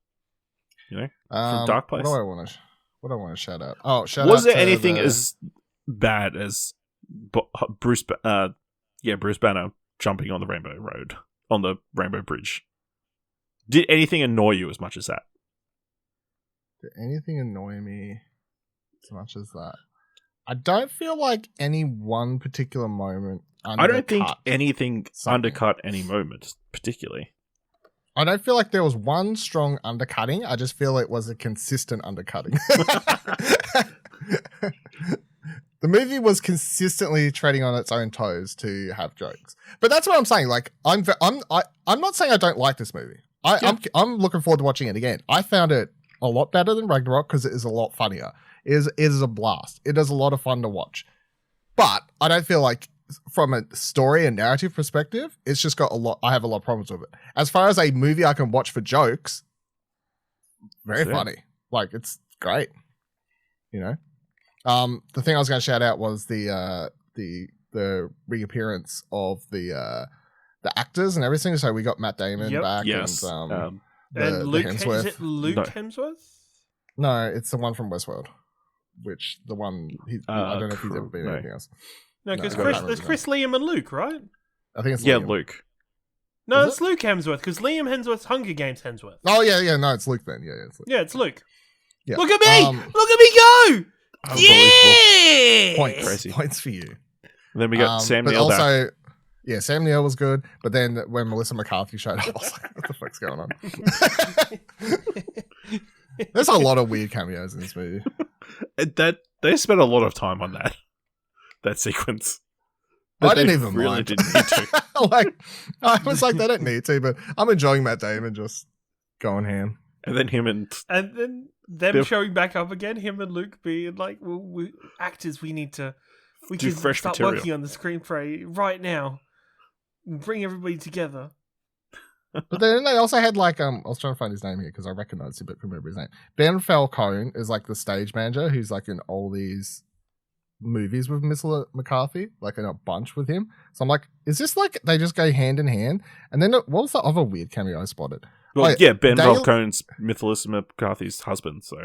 From Dark Place. What do I want to shout out? Oh, shout out Was there to anything the- as bad as Bruce Banner jumping on the Rainbow Road, on the Rainbow Bridge? Did anything annoy you as much as that? Did anything annoy me as much as that? I don't feel like any one particular moment. I don't think undercut anything something. undercut any moment, particularly. I don't feel like there was one strong undercutting. I just feel it was a consistent undercutting. The movie was consistently treading on its own toes to have jokes, but that's what I'm saying. Like, I'm not saying I don't like this movie. I'm looking forward to watching it again. I found it a lot better than Ragnarok because it is a lot funnier. It is a blast. It is a lot of fun to watch, but I don't feel like, from a story and narrative perspective, it's just got a lot. I have a lot of problems with it. As far as a movie I can watch for jokes, very Fair. funny. Like, it's great. The thing I was going to shout out was the reappearance of the actors and everything. So we got Matt Damon Yep. back. Yes. And, And Luke, Hemsworth. is it Luke No. Hemsworth? No, it's the one from Westworld. Which the one I don't know if he's ever been in no. anything else. No, because No, I can't Chris, remember. Chris, Liam, and Luke, right? I think it's Yeah, Liam. Luke. No, Is it's Luke Hemsworth, because Liam Hemsworth's Hunger Games Hemsworth. Oh yeah, no, it's Luke then. Yeah, it's Luke. Yeah, it's Luke. Yeah. Look at me! Um, Look at me go! Unbelievable. Yeah! Points, Crazy. points for you. And then we got Sam but Neill back. also, yeah, Sam Neill was good. But then when Melissa McCarthy showed up, I was like, "What the fuck's going on?" There's a lot of weird cameos in this movie. That they spent a lot of time on that sequence. I That didn't they even really mind. didn't need to. Like, I was like, they don't need to, but I'm enjoying Matt Damon just going ham. And then him and And then them Bill- showing back up again, him and Luke being like, well, actors, we Do can fresh start material. working on the screenplay right now. Bring everybody together. But then they also had like, I was trying to find his name here because I recognize him but couldn't remember his name. Ben Falcone is like the stage manager who's like in all these movies with Melissa McCarthy, like in a bunch with him. So I'm like, is this like they just go hand in hand? And then what was the other weird cameo I spotted? well, Oh, yeah, Ben Dale- Falcone's Melissa McCarthy's husband. So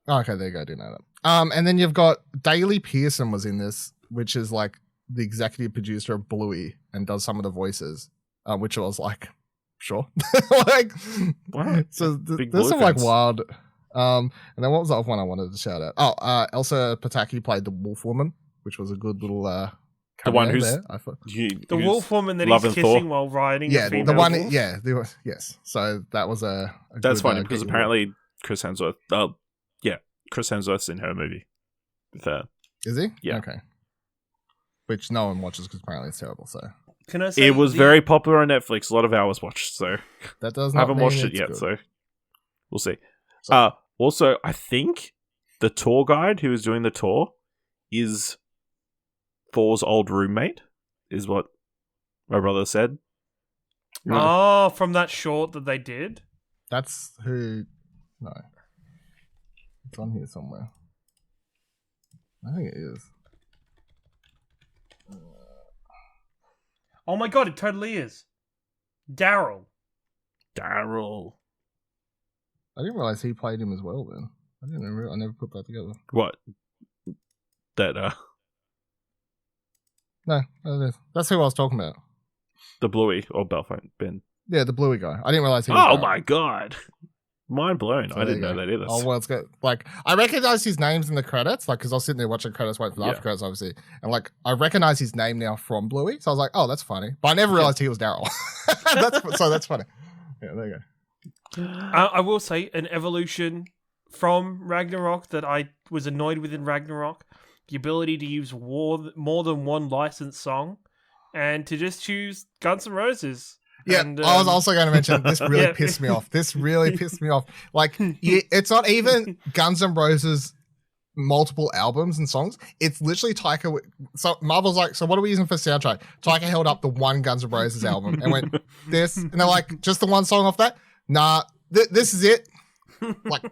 Oh, okay, there you go. I didn't know that. And then you've got Daly Pearson was in this, which is like the executive producer of Bluey and does some of the voices, which I was like, sure. Like, Wow. so Big there's Bluey some like fans. wild. And then what was the other one I wanted to shout out? Oh, Elsa Pataki played the Wolf Woman, which was a good little The one cameo who's- there. I thought. The wolf woman that Love he's and Thor. kissing while riding. Yeah, a the female one. wolf. Yeah, yes. So that was a That's good, funny because get you- apparently Chris Hemsworth. Chris Hemsworth's in her movie with her. Is he? Yeah. Okay. Which no one watches because apparently it's terrible. So Can I say It was very popular on Netflix. A lot of hours watched. So that does I not. haven't mean watched it it's yet. good. So we'll see. So- Also, I think the tour guide who is doing the tour is Thor's old roommate, is what my brother said. Oh, from that short that they did? That's who... No. It's on here somewhere. I think it is. Oh my god, it totally is. Daryl. I didn't realize he played him as well then. I never put that together. What? That, No, that's who I was talking about. the Bluey or Belfast Ben. Yeah, the bluey guy. I didn't realize he was Oh Daryl. my god. Mind blown. So I there didn't you know go. that either. Oh, well, it's good. Like, I recognize his names in the credits, like, because I was sitting there watching credits, waiting for the after credits, obviously. And, like, I recognize his name now from Bluey. So I was like, oh, that's funny. But I never realized he was Daryl. So that's funny. Yeah, there you go. I will say an evolution from Ragnarok that I was annoyed with in Ragnarok. The ability to use more than one licensed song and to just choose Guns N' Roses. Yeah, and, I was also going to mention this really Yeah. pissed me off. This really pissed me off. Like, it's not even Guns N' Roses multiple albums and songs. It's literally Taika. So Marvel's like, so what are we using for soundtrack? Taika held up the one Guns N' Roses album and went, this. And they're like, just the one song off that? Nah, this is it. Like,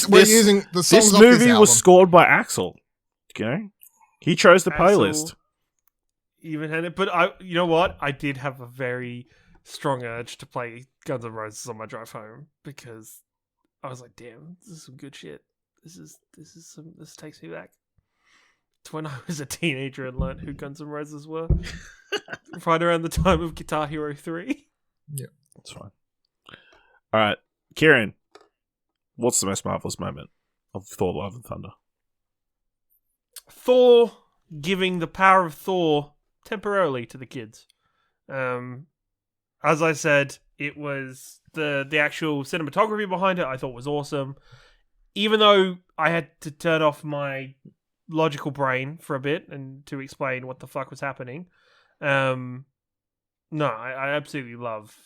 we're using the songs This off movie this was album. scored by Axel. You know? He chose the playlist. Axl even-handed, but you know what? I did have a very strong urge to play Guns N' Roses on my drive home because I was like, "Damn, this is some good shit. This takes me back to when I was a teenager and learned who Guns N' Roses were, right around the time of Guitar Hero 3." Yeah, That's fine. All right, Ciaran, what's the most marvelous moment of Thor: Love and Thunder? Thor giving the power of Thor temporarily to the kids. As I said, it was the actual cinematography behind it I thought was awesome. Even though I had to turn off my logical brain for a bit and to explain what the fuck was happening. No, I absolutely love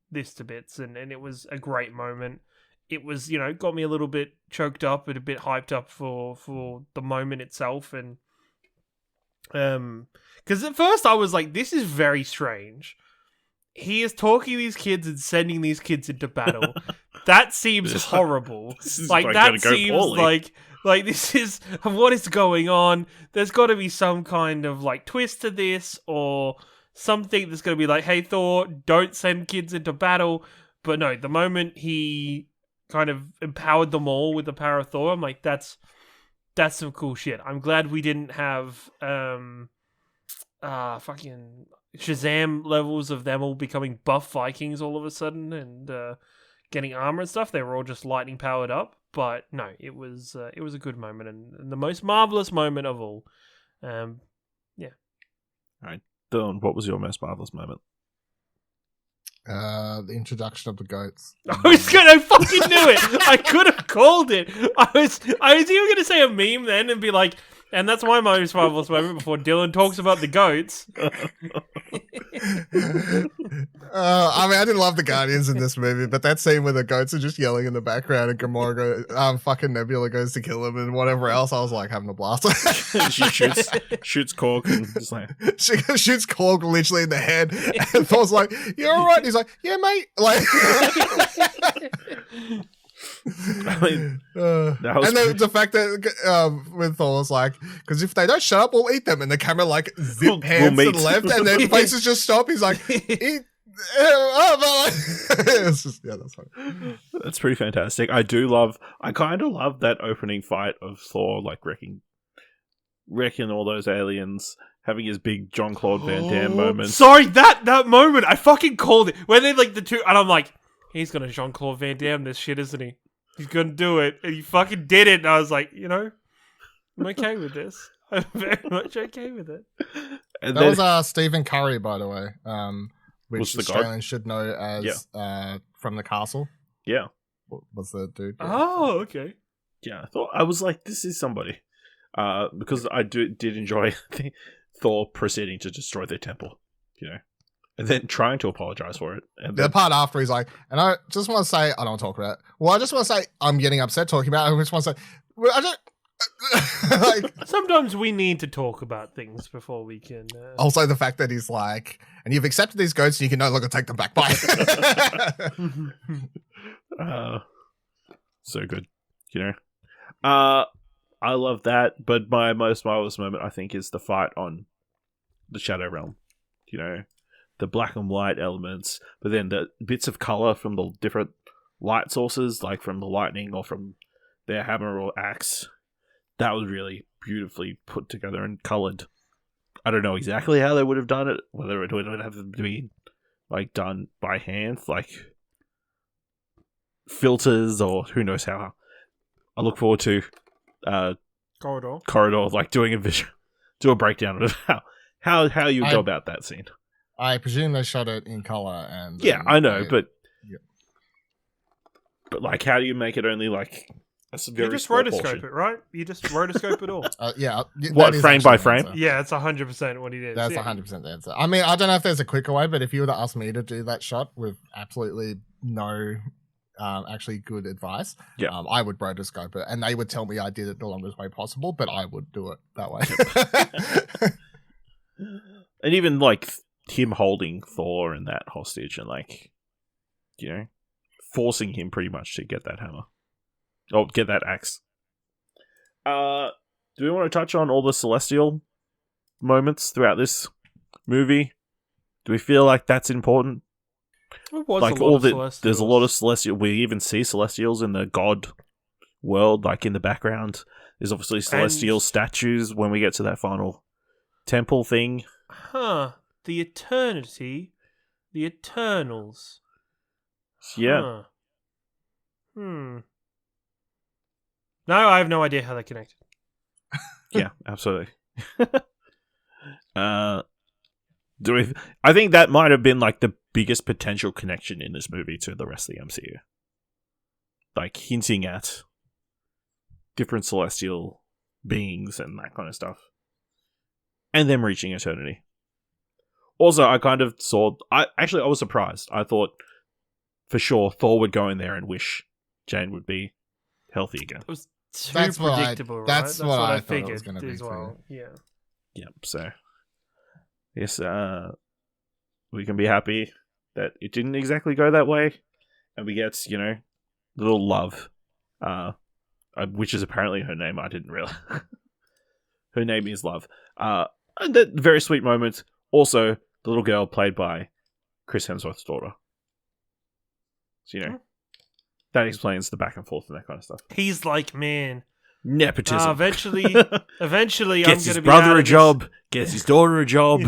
this to bits, and it was a great moment. It was, got me a little bit choked up and a bit hyped up for the moment itself, and because at first I was like, this is very strange. He is talking to these kids and sending these kids into battle. That seems horrible. Like that seems like this is what is going on. There's got to be some kind of like twist to this, or something that's going to be like, hey Thor, don't send kids into battle. But no, the moment he kind of empowered them all with the power of Thor, I'm like, that's some cool shit. I'm glad we didn't have fucking Shazam levels of them all becoming buff Vikings all of a sudden and getting armor and stuff. They were all just lightning powered up. But no, it was a good moment and the most marvelous moment of all. Yeah. All right, Dylan, what was your most marvelous moment? The introduction of the goats. I fucking knew it. I could have called it. I was even gonna say a meme then and be like, and that's my most marvelous moment before Dylan talks about the goats. I mean, I didn't love the Guardians in this movie, but that scene where the goats are just yelling in the background and Gamora fucking Nebula goes to kill him and whatever else, I was like having a blast. She shoots Korg and just like She shoots Korg literally in the head, and Thor's like, "You're all right." And he's like, "Yeah, mate." Like, I mean, that was and the fact that when Thor's like, because if they don't shut up, we'll eat them, and the camera like zip pans to the left, and then faces just stop. He's like, eat. It's just, yeah, that's funny. That's pretty fantastic. I kind of love that opening fight of Thor like wrecking all those aliens, having his big Jean-Claude Van Damme moment. Sorry, that moment, I fucking called it. When they like the two, and I'm like, he's gonna Jean-Claude Van Damme this shit, isn't he? He's gonna do it, and he fucking did it. And I was like, I'm okay with this. I'm very much okay with it. And That was Stephen Curry, by the way, Was which the god? Australians should know as from the castle. yeah. Was the dude? Oh, okay. Yeah, I was like, this is somebody. Because I did enjoy Thor proceeding to destroy their temple, and then trying to apologize for it. And The then, part after he's like, and I just want to say, I don't want to talk about it. Well, I just want to say, I'm getting upset talking about it. I just want to say, Like, Sometimes we need to talk about things before we can. also, the fact that he's like, and you've accepted these goats, and you can no longer take them back. Bye. So good, you know. I love that, but my most marvelous moment, I think, is the fight on the Shadow Realm. You know, the black and white elements, but then the bits of color from the different light sources, like from the lightning or from their hammer or axe. That was really beautifully put together and colored. I don't know exactly how they would have done it, whether it would have to be like done by hand, like filters, or who knows how. I look forward to Corridor, like doing a breakdown of how you go about that scene. I presume they shot it in color, and yeah, I know, but like, how do you make it only like a very you just small rotoscope portion? it, right? You just rotoscope it all. Yeah. What, frame by the frame? answer. Yeah, it's 100% what he did. That's 100% the answer. I mean, I don't know if there's a quicker way, but if you were to ask me to do that shot with absolutely no actually good advice, I would rotoscope it, and they would tell me I did it the longest way possible, but I would do it that way. And even like him holding Thor and that hostage, and like, you know, forcing him pretty much to get that hammer. Oh, get that axe. Do we want to touch on all the celestial moments throughout this movie? Do we feel like that's important? Like there's a lot of celestial. We even see celestials in the god world, like in the background. There's obviously celestial statues when we get to that final temple thing. Huh. The eternity. The Eternals. Yeah. Huh. No, I have no idea how they're connected. Yeah, absolutely. I think that might have been like the biggest potential connection in this movie to the rest of the MCU. Like hinting at different celestial beings and that kind of stuff. And them reaching eternity. Also, I kind of saw... I was surprised. I thought for sure Thor would go in there and wish Jane would be healthy again. It was too That's what predictable, right? that's what I thought it figured was gonna be as well. Yeah. Yep, so... Yes, we can be happy that it didn't exactly go that way. And we get, you know, little Love. Which is apparently her name. I didn't realize. Her name is Love. And that very sweet moment. Also, the little girl played by Chris Hemsworth's daughter. So, you know, that explains the back and forth and that kind of stuff. He's like, man, nepotism. Eventually, gets I'm going to be his brother out a of job, gets his daughter a job.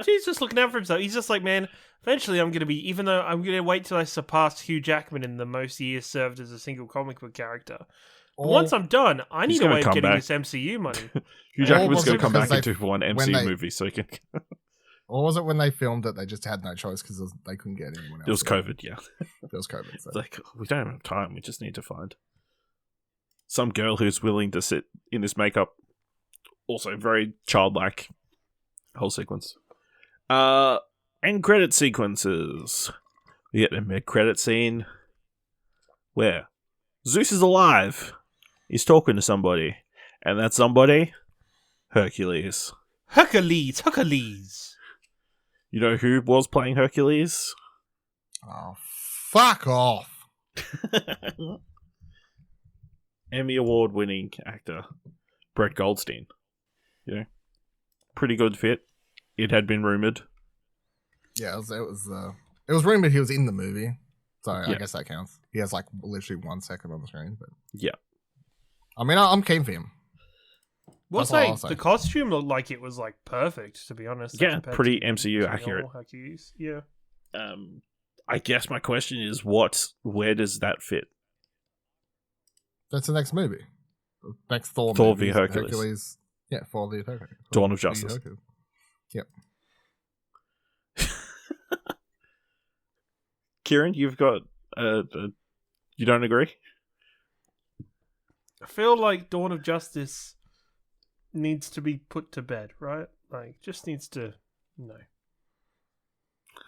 He's just looking out for himself. He's just like, man, eventually I'm going to be, even though I'm going to wait till I surpass Hugh Jackman in the most years served as a single comic book character. But once I'm done, I need a way of getting this MCU money. Hugh Jackman's going to come because back into one MCU movie so he can... Or was it when they filmed it, they just had no choice because they couldn't get anyone else? It was COVID, yeah. It was COVID. So. It's like, we don't have time. We just need to find some girl who's willing to sit in this makeup. Also, very childlike whole sequence. And credit sequences. We get a mid-credit scene where Zeus is alive. He's talking to somebody. And that somebody? Hercules. Hercules. You know who was playing Hercules? Oh, fuck off. Emmy Award-winning actor Brett Goldstein. You know, pretty good fit. It had been rumored. Yeah, it was rumored he was in the movie, so I guess that counts. He has like literally 1 second on the screen, but yeah. I mean, I'm keen for him. The costume looked like it was like perfect, to be honest. Yeah, pretty MCU accurate. Yeah. I guess my question is, where does that fit? That's the next movie. Next Thor v Hercules. Yeah, Thor v Hercules. Dawn of Justice. Yep. Kieran, you've got you don't agree? I feel like Dawn of Justice needs to be put to bed, right? Like, just needs to... No.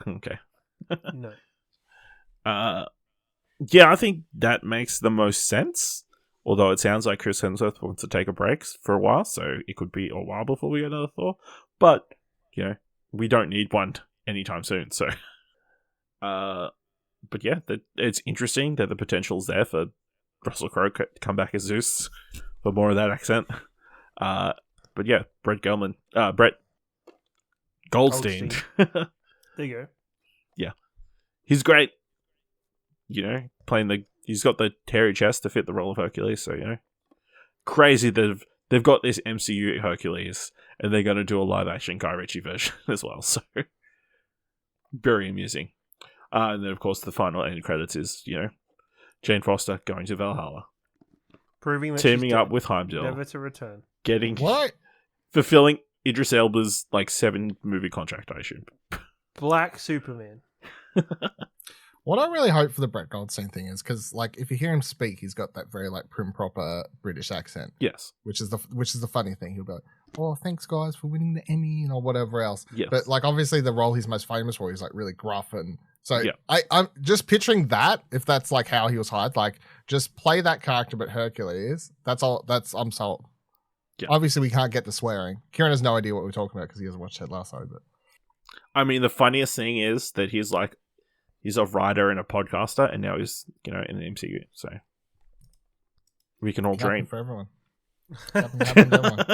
Okay. No. Yeah, I think that makes the most sense. Although it sounds like Chris Hemsworth wants to take a break for a while, so it could be a while before we get another Thor. But, we don't need one anytime soon, so... but yeah, it's interesting that the potential's there for Russell Crowe to come back as Zeus for more of that accent. But yeah, Brett Goldstein. There you go. Yeah. He's great. He's got the hairy chest to fit the role of Hercules, so, crazy that they've got this MCU Hercules, and they're going to do a live-action Guy Ritchie version as well, so very amusing. And then, of course, the final end credits is, Jane Foster going to Valhalla. Proving that teaming up with Heimdall. Never to return. Fulfilling Idris Elba's, 7-movie contract, I assume. Black Superman. What I really hope for the Brett Goldstein thing is because, if you hear him speak, he's got that very prim proper British accent. Yes, which is the funny thing. He'll be like, "Oh, thanks guys for winning the Emmy," or whatever else. Yes. But obviously, the role he's most famous for is really gruff, and so I'm just picturing that if that's how he was hired, just play that character but Hercules. That's all. I'm sold. Yeah. Obviously, we can't get the swearing. Kieran has no idea what we're talking about because he hasn't watched Ted Lasso. But I mean, the funniest thing is that he's a writer and a podcaster, and now he's, in the MCU, so we can all dream. For everyone. Happen for everyone.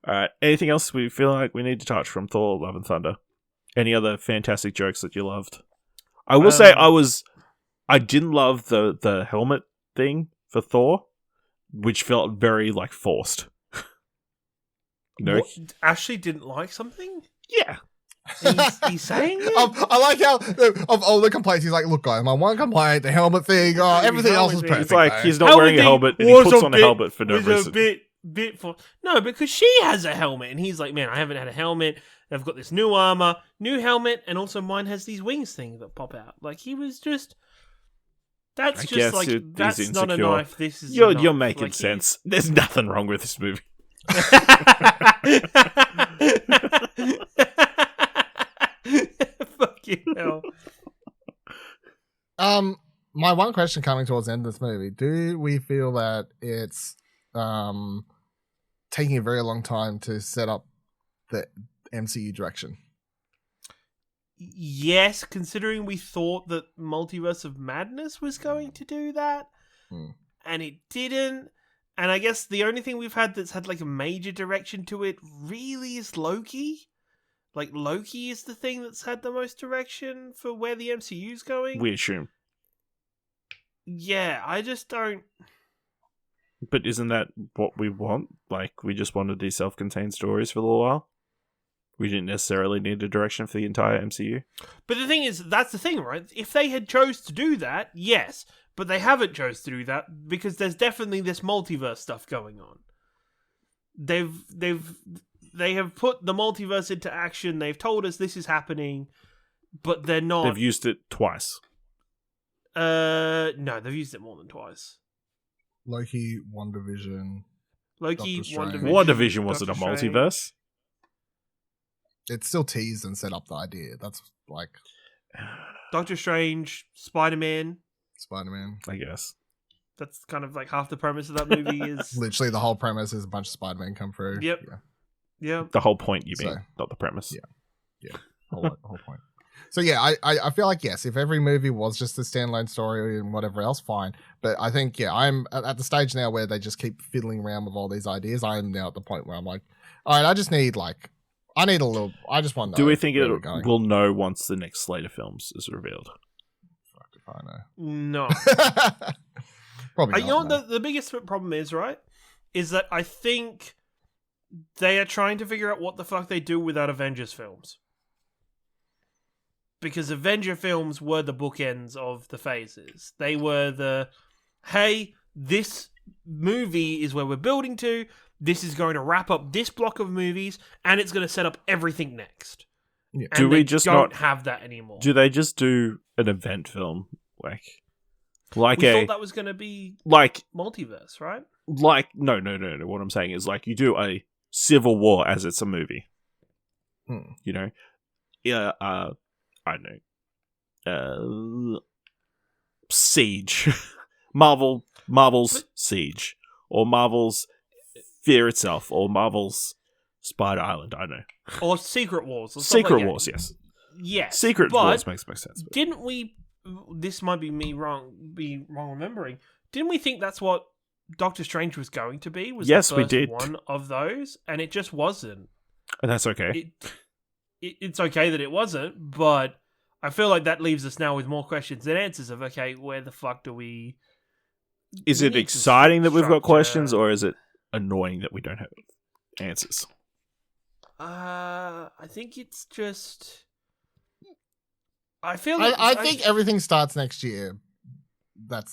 Alright, anything else we feel like we need to touch from Thor, Love and Thunder? Any other fantastic jokes that you loved? I will say I didn't love the helmet thing for Thor, which felt very, forced. What? Ashley didn't like something? Yeah. He's saying it? I like how of all the complaints he's like, look guys, my one complaint, the helmet thing, everything else is perfect. It's he's not wearing a helmet and he puts on a helmet for no reason. No, because she has a helmet and he's like, man, I haven't had a helmet. I've got this new armor, new helmet, and also mine has these wings thing that pop out. He was just that's not a knife. This is you're making sense. There's nothing wrong with this movie. Fucking hell. My one question coming towards the end of this movie: do we feel that it's taking a very long time to set up the MCU direction? Yes, considering we thought that Multiverse of Madness was going to do that, and it didn't. And I guess the only thing we've had that's had a major direction to it really is Loki. Loki is the thing that's had the most direction for where the MCU's going. We assume. Yeah, I just don't... But isn't that what we want? We just wanted these self-contained stories for a little while? We didn't necessarily need a direction for the entire MCU? But the thing is, that's the thing, right? If they had chose to do that, yes. But they haven't chose to do that because there's definitely this multiverse stuff going on. They have put the multiverse into action. They've told us this is happening, but they're not. They've used it twice. No, they've used it more than twice. Loki, WandaVision. WandaVision wasn't a multiverse. It's still teased and set up the idea. That's Doctor Strange, Spider-Man, I guess. That's kind of half the premise of that movie is... Literally the whole premise is a bunch of Spider-Man come through. Yep. Yeah. The whole point, you mean, not the premise. Yeah. Whole point. So yeah, I feel like, yes, if every movie was just a standalone story and whatever else, fine. But I think, I'm at the stage now where they just keep fiddling around with all these ideas. I am now at the point where I'm like, all right, I just need I just want to know. Do we think we'll know once the next slate of films is revealed? Fuck if I know. No. Probably not. You know what the biggest problem is, right? Is that I think they are trying to figure out what the fuck they do without Avengers films. Because Avenger films were the bookends of the phases. They were hey, this movie is where we're building to. This is going to wrap up this block of movies, and it's going to set up everything next. Yeah. And they don't have that anymore. Do they just do an event film? We thought that was going to be multiverse, right? No. What I'm saying is you do a Civil War as it's a movie. You know? Yeah, I don't know. Siege. Marvel's Siege, or Marvel's Fear itself, or Marvel's Spider Island. I don't know. Or Secret Wars. Or stuff Secret like Wars, yes. Yes. Secret Wars makes sense. But Didn't we? This might be me wrong remembering. Didn't we think that's what Doctor Strange was going to be? Was yes, the we first did. One of those, and it just wasn't. And that's okay. It's okay that it wasn't, but I feel like that leaves us now with more questions than answers. Of okay, where the fuck do we? Is we it need exciting that we've got structure. questions, or is it annoying that we don't have answers? I think it's just. I feel. I think everything starts next year. But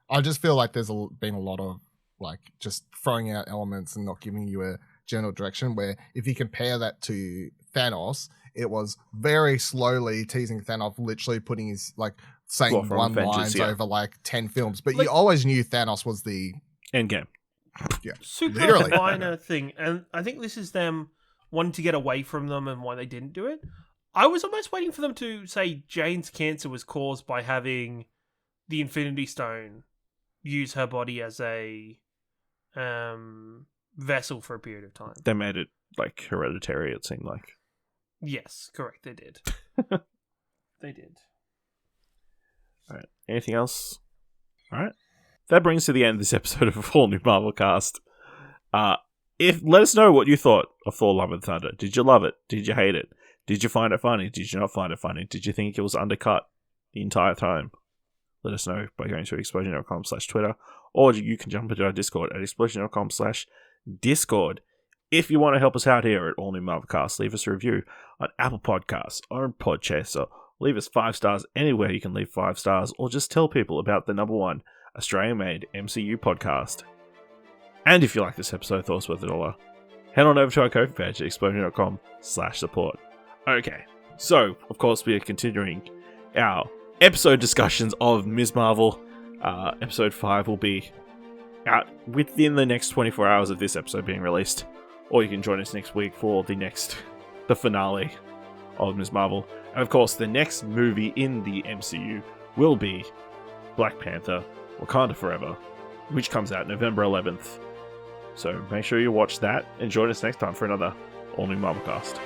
I just feel like there's been a lot of like just throwing out elements and not giving you a general direction. Where if you compare that to Thanos, it was very slowly teasing Thanos, literally putting his like saying from one Avengers, lines yeah. over like 10 films. But Like- you always knew Thanos was the Endgame. super Literally. minor thing, and I think this is them wanting to get away from them and why they didn't do it. I was almost waiting for them to say Jane's cancer was caused by having the Infinity Stone use her body as a vessel for a period of time. They made it like hereditary, it seemed like. Yes, correct. They did. They did. Alright. Anything else? Alright. That brings us to the end of this episode of a full new Marvel cast. Let us know what you thought of Thor Love and Thunder. Did you love it? Did you hate it? Did you find it funny? Did you not find it funny? Did you think it was undercut the entire time? Let us know by going to explosion.com/Twitter, or you can jump into our Discord at explosion.com/Discord. If you want to help us out here at All New Marvelcast, leave us a review on Apple Podcasts or on Podchaser. Leave us 5 stars anywhere you can leave 5 stars, or just tell people about the #1 Australian-made MCU podcast. And if you like this episode, thought it's worth $1, head on over to our Ko-fi page at explosion.com/support. Okay, so, of course, we are continuing our episode discussions of Ms. Marvel. Episode 5 will be out within the next 24 hours of this episode being released. Or you can join us next week for the finale of Ms. Marvel. And of course, the next movie in the MCU will be Black Panther, Wakanda Forever, which comes out November 11th. So make sure you watch that and join us next time for another All New Marvelcast.